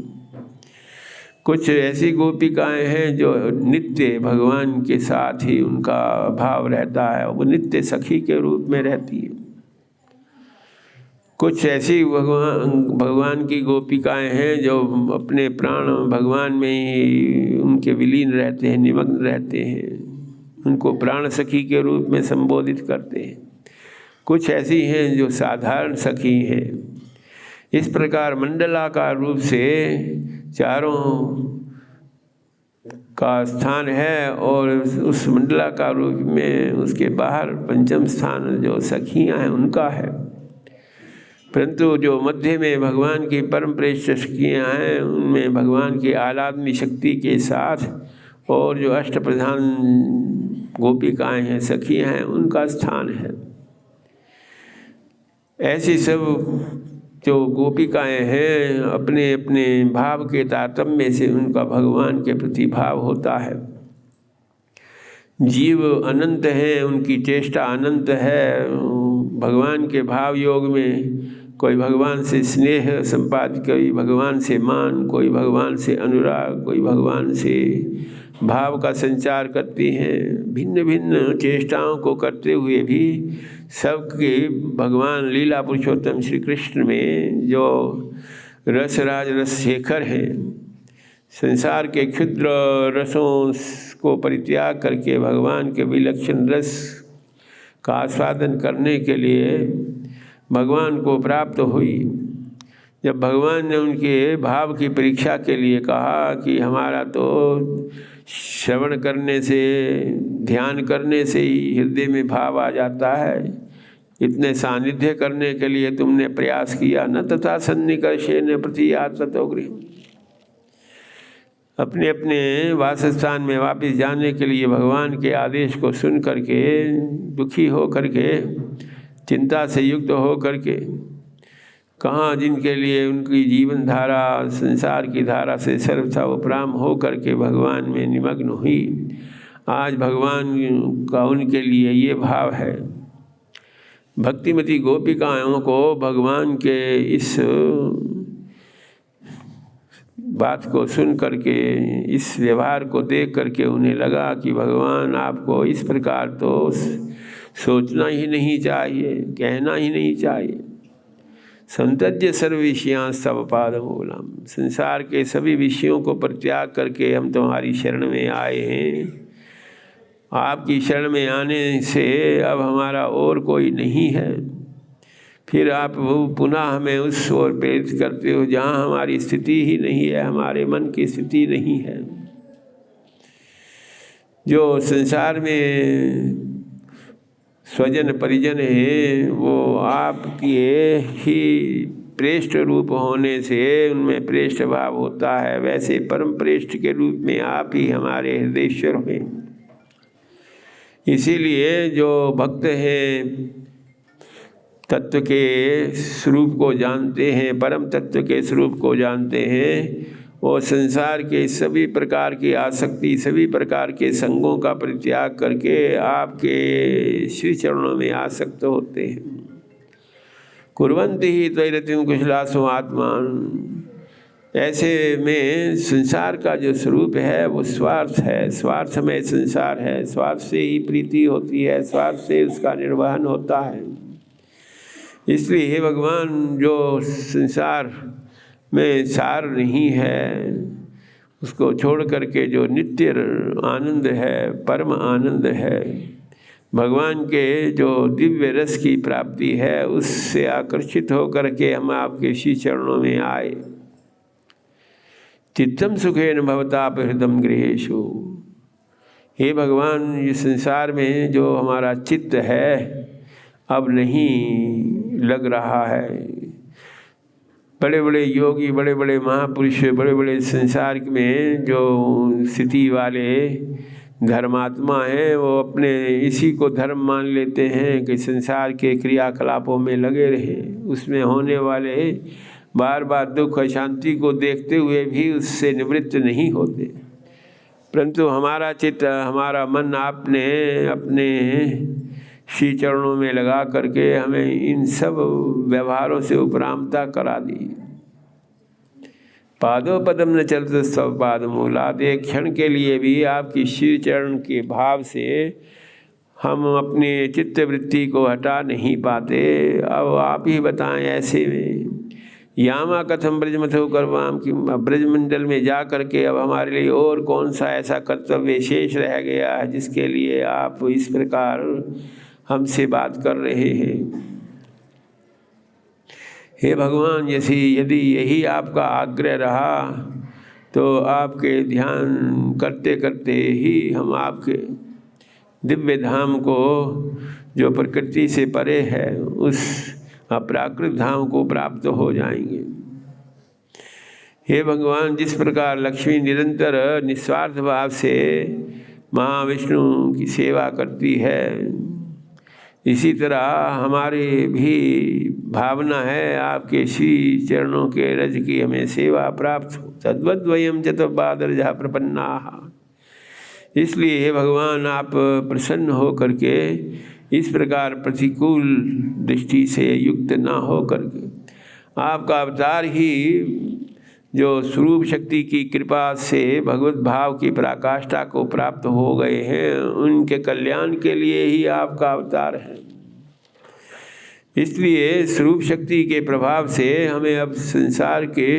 Speaker 1: कुछ ऐसी गोपिकाएं हैं जो नित्य भगवान के साथ ही उनका भाव रहता है, वो नित्य सखी के रूप में रहती है। कुछ ऐसी भगवान की गोपिकाएं हैं जो अपने प्राण भगवान में ही उनके विलीन रहते हैं, निमग्न रहते हैं, उनको प्राण सखी के रूप में संबोधित करते हैं। कुछ ऐसी हैं जो साधारण सखी हैं। इस प्रकार मंडलाकार रूप से चारों का स्थान है और उस मंडलाकार रूप में उसके बाहर पंचम स्थान जो सखियां हैं उनका है। परंतु जो मध्य में भगवान की परम प्रेष्ठ सखियां हैं उनमें भगवान की आह्लादनी शक्ति के साथ और जो अष्ट प्रधान गोपिकाएं हैं, सखियां हैं, उनका स्थान है। ऐसी सब जो गोपिकाएं हैं अपने अपने भाव के तारतम्य से उनका भगवान के प्रति भाव होता है। जीव अनंत है, उनकी चेष्टा अनंत है। भगवान के भाव योग में कोई भगवान से स्नेह संपादित, कोई भगवान से मान, कोई भगवान से अनुराग, कोई भगवान से भाव का संचार करती हैं। भिन्न भिन्न चेष्टाओं को करते हुए भी सबके भगवान लीला पुरुषोत्तम श्री कृष्ण में जो रसराज रस शेखर हैं, संसार के क्षुद्र रसों को परित्याग करके भगवान के विलक्षण रस का आस्वादन करने के लिए भगवान को प्राप्त हुई। जब भगवान ने उनके भाव की परीक्षा के लिए कहा कि हमारा तो श्रवण करने से, ध्यान करने से ही हृदय में भाव आ जाता है, इतने सानिध्य करने के लिए तुमने प्रयास किया न तथा सन्निकर्षेण प्रतियात ततो गृह। अपने अपने वासस्थान में वापस जाने के लिए भगवान के आदेश को सुन करके दुखी हो करके, चिंता से युक्त हो करके, कहाँ जिनके लिए उनकी जीवन धारा संसार की धारा से सर्वथा उपराम हो करके भगवान में निमग्न हुई, आज भगवान का उनके लिए ये भाव है। भक्तिमती गोपिकाओं को भगवान के इस बात को सुन करके, इस व्यवहार को देख करके उन्हें लगा कि भगवान आपको इस प्रकार तो सोचना ही नहीं चाहिए, कहना ही नहीं चाहिए। संत्यज्य सर्व विषयां सब पादमूलम, संसार के सभी विषयों को परित्याग करके हम तुम्हारी शरण में आए हैं। आपकी शरण में आने से अब हमारा और कोई नहीं है। फिर आप वो पुनः हमें उस ओर प्रेरित करते हो जहाँ हमारी स्थिति ही नहीं है, हमारे मन की स्थिति नहीं है। जो संसार में स्वजन परिजन हैं वो आपके ही प्रेष्ठ रूप होने से उनमें प्रेष्ठ भाव होता है। वैसे परम प्रेष्ठ के रूप में आप ही हमारे हृदयेश्वर हैं। इसीलिए जो भक्त हैं, तत्व के स्वरूप को जानते हैं, परम तत्व के स्वरूप को जानते हैं, वो संसार के सभी प्रकार की आसक्ति, सभी प्रकार के संगों का परित्याग करके आपके श्री चरणों में आसक्त होते हैं। कुर्वन्ति ही त्वयि कुशलासो आत्मान। ऐसे में संसार का जो स्वरूप है वो स्वार्थ है, स्वार्थमय संसार है। स्वार्थ से ही प्रीति होती है, स्वार्थ से उसका निर्वहन होता है। इसलिए हे भगवान, जो संसार में सार नहीं है उसको छोड़ करके जो नित्य आनंद है, परम आनंद है, भगवान के जो दिव्य रस की प्राप्ति है, उससे आकर्षित होकर के हम आपके श्री चरणों में आए। चित्तम सुखेन भवताप हृदम गृहेषु। हे भगवान, ये संसार में जो हमारा चित्त है अब नहीं लग रहा है। बड़े बड़े योगी, बड़े बड़े महापुरुष, बड़े बड़े संसार में जो स्थिति वाले धर्मात्मा हैं वो अपने इसी को धर्म मान लेते हैं कि संसार के क्रियाकलापों में लगे रहे, उसमें होने वाले बार बार दुख अशांति को देखते हुए भी उससे निवृत्त नहीं होते। परंतु हमारा चित्त, हमारा मन आपने अपने श्री चरणों में लगा करके हमें इन सब व्यवहारों से उपरामता करा दी। पादों पदम न चलते सब पाद मूलाद। एक क्षण के लिए भी आपकी श्री चरण के भाव से हम अपने चित्त वृत्ति को हटा नहीं पाते। अब आप ही बताएं, ऐसे में यामा कथम ब्रजमथो करवाम कि ब्रजमंडल में जा करके अब हमारे लिए और कौन सा ऐसा कर्तव्य शेष रह गया है जिसके लिए आप इस प्रकार हमसे बात कर रहे हैं। हे भगवान, यदि यही आपका आग्रह रहा तो आपके ध्यान करते करते ही हम आपके दिव्य धाम को, जो प्रकृति से परे है, उस अपराकृत धाम को प्राप्त हो जाएंगे। हे भगवान, जिस प्रकार लक्ष्मी निरंतर निस्वार्थ भाव से महाविष्णु की सेवा करती है, इसी तरह हमारी भी भावना है आपके श्री चरणों के रज की हमें सेवा प्राप्त हो। तद्वद्वयम चतुर्बादरजा प्रपन्ना। इसलिए हे भगवान, आप प्रसन्न हो करके इस प्रकार प्रतिकूल दृष्टि से युक्त ना हो करके आपका अवतार ही जो स्वरूप शक्ति की कृपा से भगवत भाव की पराकाष्ठा को प्राप्त हो गए हैं, उनके कल्याण के लिए ही आपका अवतार है। इसलिए स्वरूप शक्ति के प्रभाव से हमें अब संसार के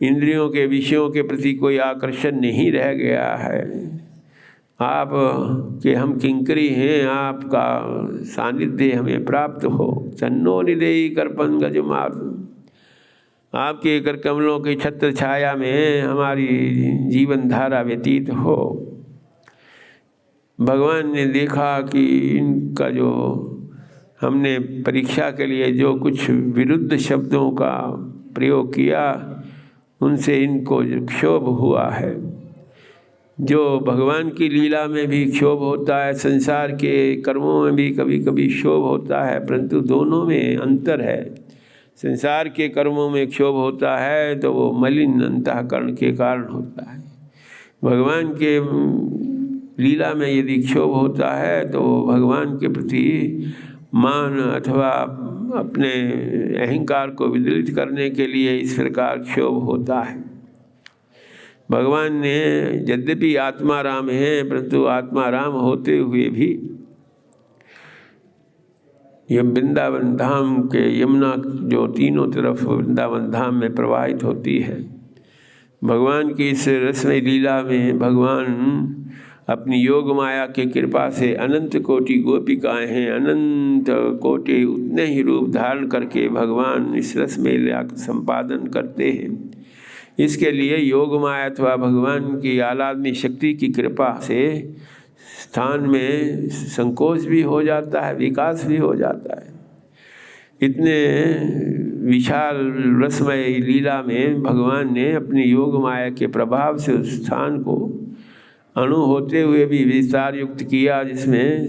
Speaker 1: इंद्रियों के विषयों के प्रति कोई आकर्षण नहीं रह गया है। आप के हम किंकरी हैं, आपका सानिध्य हमें प्राप्त हो। चन्नो निदेयी करपन गजमात। आपके कर कमलों की छत्र छाया में हमारी जीवन धारा व्यतीत हो। भगवान ने देखा कि इनका जो हमने परीक्षा के लिए जो कुछ विरुद्ध शब्दों का प्रयोग किया, उनसे इनको क्षोभ हुआ है। जो भगवान की लीला में भी क्षोभ होता है, संसार के कर्मों में भी कभी कभी क्षोभ होता है, परंतु दोनों में अंतर है। संसार के कर्मों में क्षोभ होता है तो वो मलिन अंतःकरण के कारण होता है। भगवान के लीला में यदि क्षोभ होता है तो भगवान के प्रति मान अथवा अपने अहंकार को विदलित करने के लिए इस प्रकार क्षोभ होता है। भगवान ने यद्यपि आत्मा राम है, परंतु आत्मा राम होते हुए भी ये वृंदावन धाम के यमुना जो तीनों तरफ वृंदावन धाम में प्रवाहित होती है, भगवान की इस रसमय लीला में भगवान अपनी योग माया की कृपा से अनंत कोटि गोपिकाएं हैं, अनंत कोटि उतने ही रूप धारण करके भगवान इस रसमय लीला का संपादन करते हैं। इसके लिए योग माया अथवा भगवान की आह्लादनी शक्ति की कृपा से स्थान में संकोच भी हो जाता है, विकास भी हो जाता है। इतने विशाल रसमय लीला में भगवान ने अपनी योग माया के प्रभाव से उस स्थान को अणु होते हुए भी विस्तार युक्त किया, जिसमें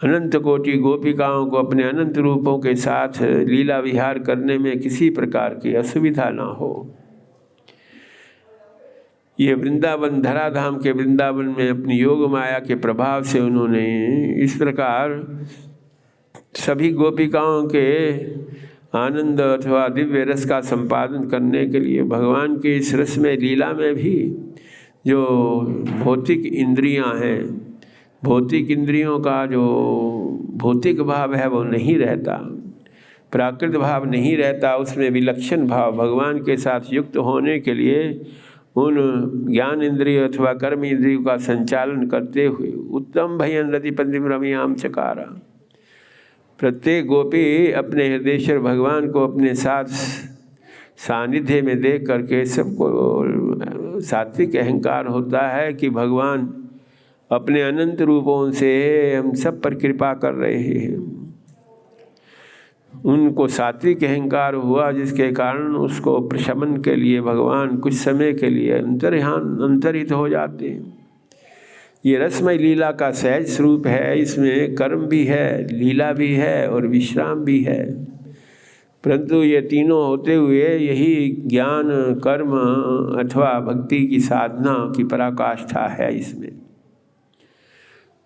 Speaker 1: अनंत कोटि गोपिकाओं को अपने अनंत रूपों के साथ लीला विहार करने में किसी प्रकार की असुविधा ना हो। ये वृंदावन, धराधाम के वृंदावन में अपनी योग माया के प्रभाव से उन्होंने इस प्रकार सभी गोपिकाओं के आनंद अथवा दिव्य रस का संपादन करने के लिए भगवान के इस रस में लीला में भी जो भौतिक इंद्रियां हैं, भौतिक इंद्रियों का जो भौतिक भाव है वो नहीं रहता, प्राकृत भाव नहीं रहता, उसमें विलक्षण भाव भगवान के साथ युक्त होने के लिए उन ज्ञान इंद्रिय अथवा कर्म इंद्रियों का संचालन करते हुए उत्तम भयन रतिपतिम रमयाम चकारा। प्रत्येक गोपी अपने हृदयेश्वर भगवान को अपने साथ सानिध्य में देख करके सबको सात्विक अहंकार होता है कि भगवान अपने अनंत रूपों से हम सब पर कृपा कर रहे हैं। उनको सात्विक अहंकार हुआ, जिसके कारण उसको प्रशमन के लिए भगवान कुछ समय के लिए अंतरित हो जाते हैं। ये रसमय लीला का सहज स्वरूप है, इसमें कर्म भी है, लीला भी है और विश्राम भी है, परंतु ये तीनों होते हुए यही ज्ञान, कर्म अथवा भक्ति की साधना की पराकाष्ठा है। इसमें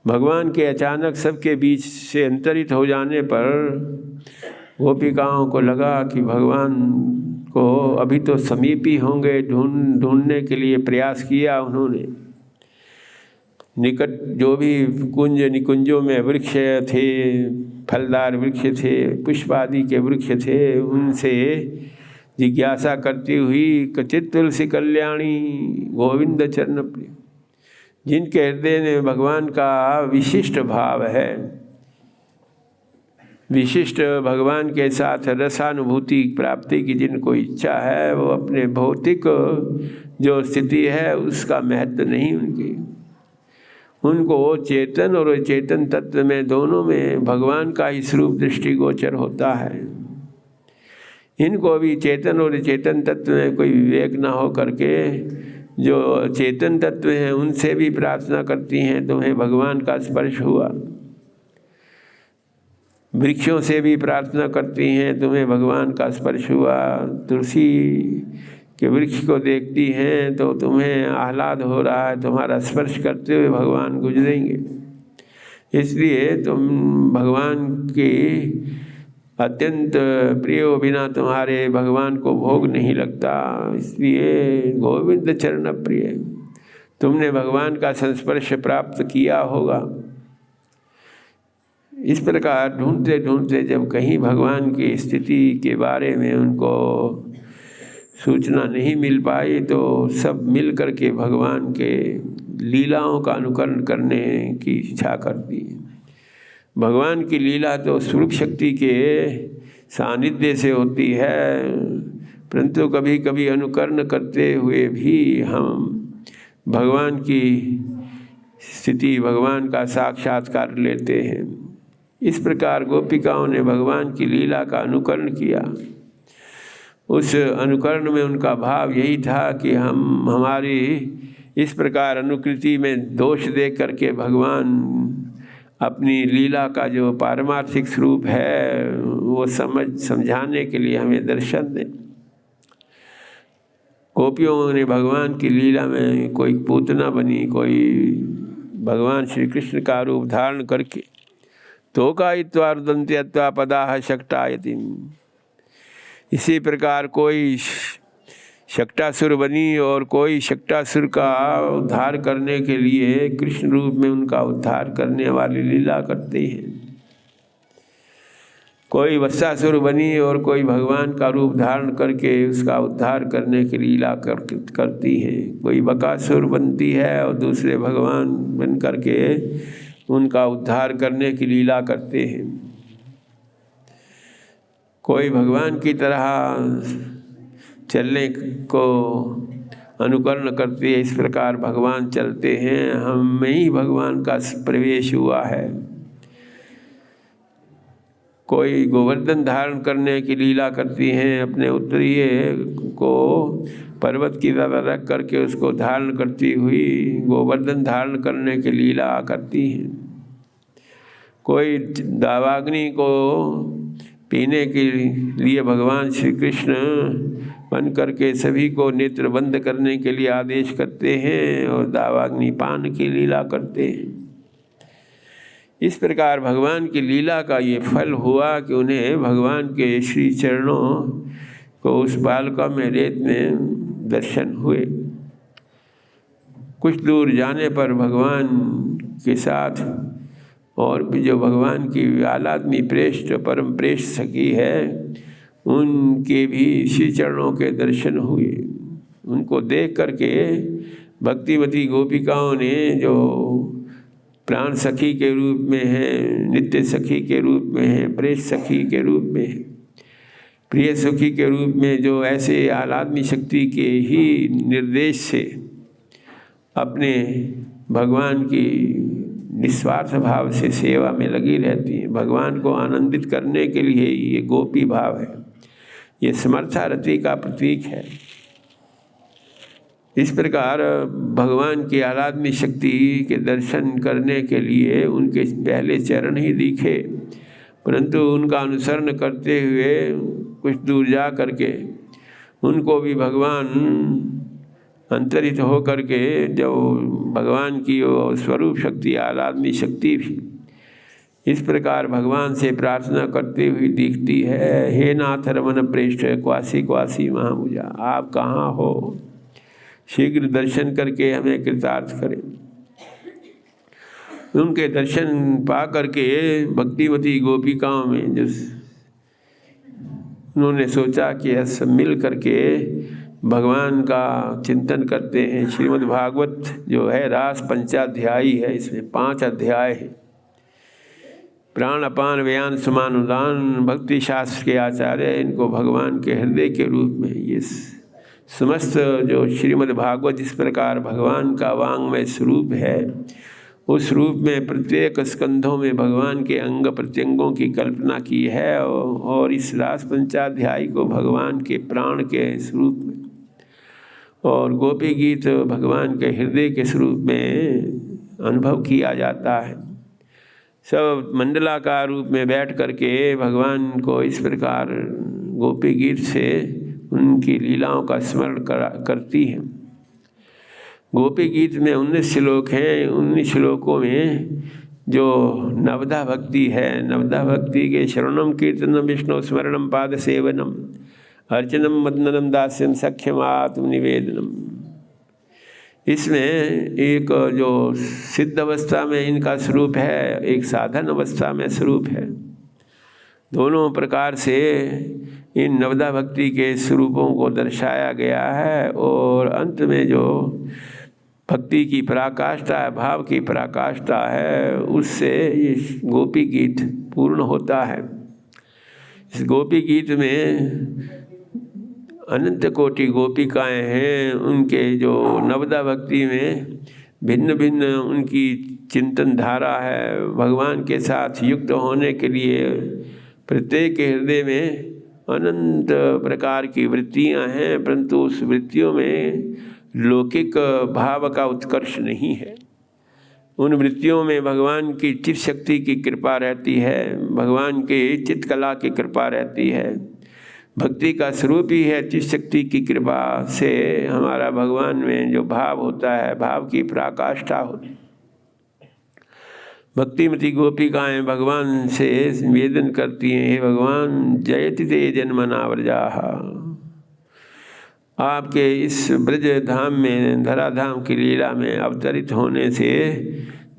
Speaker 1: भगवान के अचानक सबके बीच से अंतरित हो जाने पर गोपिकाओं को लगा कि भगवान को अभी तो समीप ही होंगे, ढूंढने के लिए प्रयास किया उन्होंने। निकट जो भी कुंज निकुंजों में वृक्ष थे, फलदार वृक्ष थे, पुष्पादि के वृक्ष थे, उनसे जिज्ञासा करती हुई कचित तुलसी कल्याणी गोविंद चरण प्रिय, जिनके हृदय में भगवान का विशिष्ट भाव है, विशिष्ट भगवान के साथ रसानुभूति प्राप्ति की जिनको इच्छा है, वो अपने भौतिक जो स्थिति है उसका महत्व नहीं उनको चेतन और चेतन तत्व में दोनों में भगवान का ही स्वरूप दृष्टिगोचर होता है। इनको भी चेतन और चेतन तत्व में कोई विवेक ना हो करके जो चेतन तत्व हैं उनसे भी प्रार्थना करती हैं तुम्हें भगवान का स्पर्श हुआ, वृक्षों से भी प्रार्थना करती हैं तुम्हें भगवान का स्पर्श हुआ, तुलसी के वृक्ष को देखती हैं तो तुम्हें आह्लाद हो रहा है, तुम्हारा स्पर्श करते हुए भगवान गुजरेंगे, इसलिए तुम भगवान के अत्यंत प्रिय हो बिना तुम्हारे भगवान को भोग नहीं लगता, इसलिए गोविंद चरण प्रिय, तुमने भगवान का संस्पर्श प्राप्त किया होगा। इस प्रकार ढूंढते ढूंढते जब कहीं भगवान की स्थिति के बारे में उनको सूचना नहीं मिल पाई तो सब मिल करके भगवान के लीलाओं का अनुकरण करने की इच्छा करती है। भगवान की लीला तो स्वरूप शक्ति के सानिध्य से होती है, परंतु कभी कभी अनुकरण करते हुए भी हम भगवान की स्थिति, भगवान का साक्षात्कार लेते हैं। इस प्रकार गोपिकाओं ने भगवान की लीला का अनुकरण किया। उस अनुकरण में उनका भाव यही था कि हम हमारी इस प्रकार अनुकृति में दोष देख करके भगवान अपनी लीला का जो पारमार्थिक स्वरूप है वो समझाने के लिए हमें दर्शन दें। गोपियों ने भगवान की लीला में कोई पूतना बनी, कोई भगवान श्री कृष्ण का रूप धारण करके तोकायित्वार्दन्त्यत्वा पदाह शक्टायति, इसी प्रकार कोई शक्टासुर बनी और कोई शक्टासुर का उद्धार करने के लिए कृष्ण रूप में उनका उद्धार करने वाली लीला करते हैं। कोई वत्सासुर बनी और कोई भगवान का रूप धारण करके उसका उद्धार करने की लीला करती है। कोई बकासुर बनती है और दूसरे भगवान बन करके उनका उद्धार करने की लीला करते हैं। कोई भगवान की तरह चलने को अनुकरण करते इस प्रकार भगवान चलते हैं। हम में ही भगवान का प्रवेश हुआ है। कोई गोवर्धन धारण करने की लीला करती हैं, अपने उत्तरीय को पर्वत की तरह रख करके उसको धारण करती हुई गोवर्धन धारण करने की लीला करती हैं। कोई दावाग्नि को पीने के लिए भगवान श्री कृष्ण बन करके सभी को नेत्र बंद करने के लिए आदेश करते हैं और दावाग्नि पान की लीला करते हैं। इस प्रकार भगवान की लीला का ये फल हुआ कि उन्हें भगवान के श्री चरणों को उस बालिका में रेत में दर्शन हुए। कुछ दूर जाने पर भगवान के साथ और भी जो भगवान की आलादमी प्रेष्ठ परम प्रेष्ठ सखी है, उनके भी श्री चरणों के दर्शन हुए। उनको देख करके भक्तिवती गोपिकाओं ने, जो प्राण सखी के रूप में है, नित्य सखी के रूप में है, प्रेष्ठ सखी के रूप में है, प्रिय सखी के रूप में, जो ऐसे आलादमी शक्ति के ही निर्देश से अपने भगवान की निस्वार्थ भाव से सेवा में लगी रहती हैं। भगवान को आनंदित करने के लिए ये गोपी भाव है, ये समर्था रति का प्रतीक है। इस प्रकार भगवान की आराधनी शक्ति के दर्शन करने के लिए उनके पहले चरण ही दिखे, परंतु उनका अनुसरण करते हुए कुछ दूर जा करके उनको भी भगवान अंतरित हो करके, जब भगवान की वो स्वरूप शक्ति आराधनी शक्ति भी इस प्रकार भगवान से प्रार्थना करते हुए दिखती है, हे नाथ रमन प्रेष्ठ क्वासी क्वासी महामुजा, आप कहाँ हो, शीघ्र दर्शन करके हमें कृतार्थ करें। उनके दर्शन पा करके भक्तिवती गोपिकाओं में जो उन्होंने सोचा कि सब मिल करके भगवान का चिंतन करते हैं। श्रीमद् भागवत जो है रास पंचाध्यायी है, इसमें 5 अध्याय है। प्राण अपान व्यान समान उदान भक्ति शास्त्र के आचार्य इनको भगवान के हृदय के रूप में, ये समस्त जो श्रीमद् भागवत जिस प्रकार भगवान का वांगमय स्वरूप है, उस रूप में प्रत्येक स्कंधों में भगवान के अंग प्रत्यंगों की कल्पना की है और इस रास पंचाध्यायी को भगवान के प्राण के स्वरूप में और गोपी गीत भगवान के हृदय के स्वरूप में अनुभव किया जाता है। सब मंडलाकार रूप में बैठ करके भगवान को इस प्रकार गोपी गीत से उनकी लीलाओं का स्मरण करती हैं। गोपी गीत में 19 श्लोक हैं। 19 श्लोकों में जो नवधा भक्ति है, नवधा भक्ति के शरणम कीर्तनम विष्णु स्मरणम पाद सेवनम अर्चनम मदनम दास्यम सख्यम आत्मनिवेदनम, इसमें एक जो सिद्ध अवस्था में इनका स्वरूप है, एक साधन अवस्था में स्वरूप है। दोनों प्रकार से इन नवदा भक्ति के स्वरूपों को दर्शाया गया है और अंत में जो भक्ति की पराकाष्ठा है, भाव की पराकाष्ठा है, उससे ये गोपी गीत पूर्ण होता है। इस गोपी गीत में अनंत कोटि गोपिकाएं हैं। उनके जो नवदा भक्ति में भिन्न भिन्न उनकी चिंतन धारा है। भगवान के साथ युक्त होने के लिए प्रत्येक के हृदय में अनंत प्रकार की वृत्तियां हैं, परंतु उस वृत्तियों में लौकिक भाव का उत्कर्ष नहीं है। उन वृत्तियों में भगवान की चित्त शक्ति की कृपा रहती है, भगवान के चित्त कला की कृपा रहती है। भक्ति का स्वरूप ही है चित्त शक्ति की कृपा से हमारा भगवान में जो भाव होता है, भाव की पराकाष्ठा होती। भक्तिमती गोपिकाएं भगवान से निवेदन करती हैं, हे भगवान जयति ते जन्मनाव्रजाः, आपके इस ब्रज धाम में, धराधाम की लीला में अवतरित होने से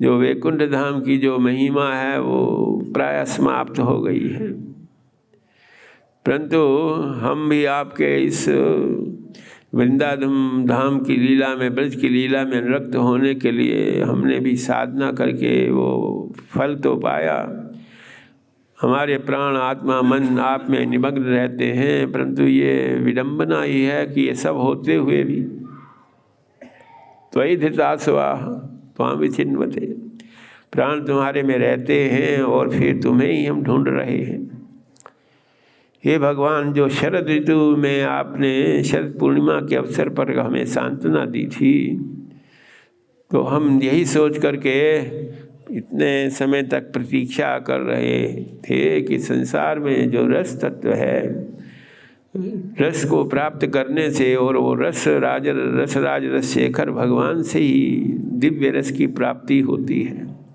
Speaker 1: जो वैकुंठ धाम की जो महिमा है वो प्राय समाप्त हो गई है, परंतु हम भी आपके इस वृंदावन धाम की लीला में, ब्रज की लीला में अनुरक्त होने के लिए हमने भी साधना करके वो फल तो पाया। हमारे प्राण आत्मा मन आप में निमग्न रहते हैं, परंतु ये विडंबना ही है कि ये सब होते हुए भी त्वयि धृतास्वा त्वां विचिन्वते, प्राण तुम्हारे में रहते हैं और फिर तुम्हें ही हम ढूंढ रहे हैं। हे भगवान, जो शरद ऋतु में आपने शरद पूर्णिमा के अवसर पर हमें सांत्वना दी थी, तो हम यही सोच करके इतने समय तक प्रतीक्षा कर रहे थे कि संसार में जो रस तत्व है, रस को प्राप्त करने से और वो रसराज रस शेखर भगवान से ही दिव्य रस की प्राप्ति होती है।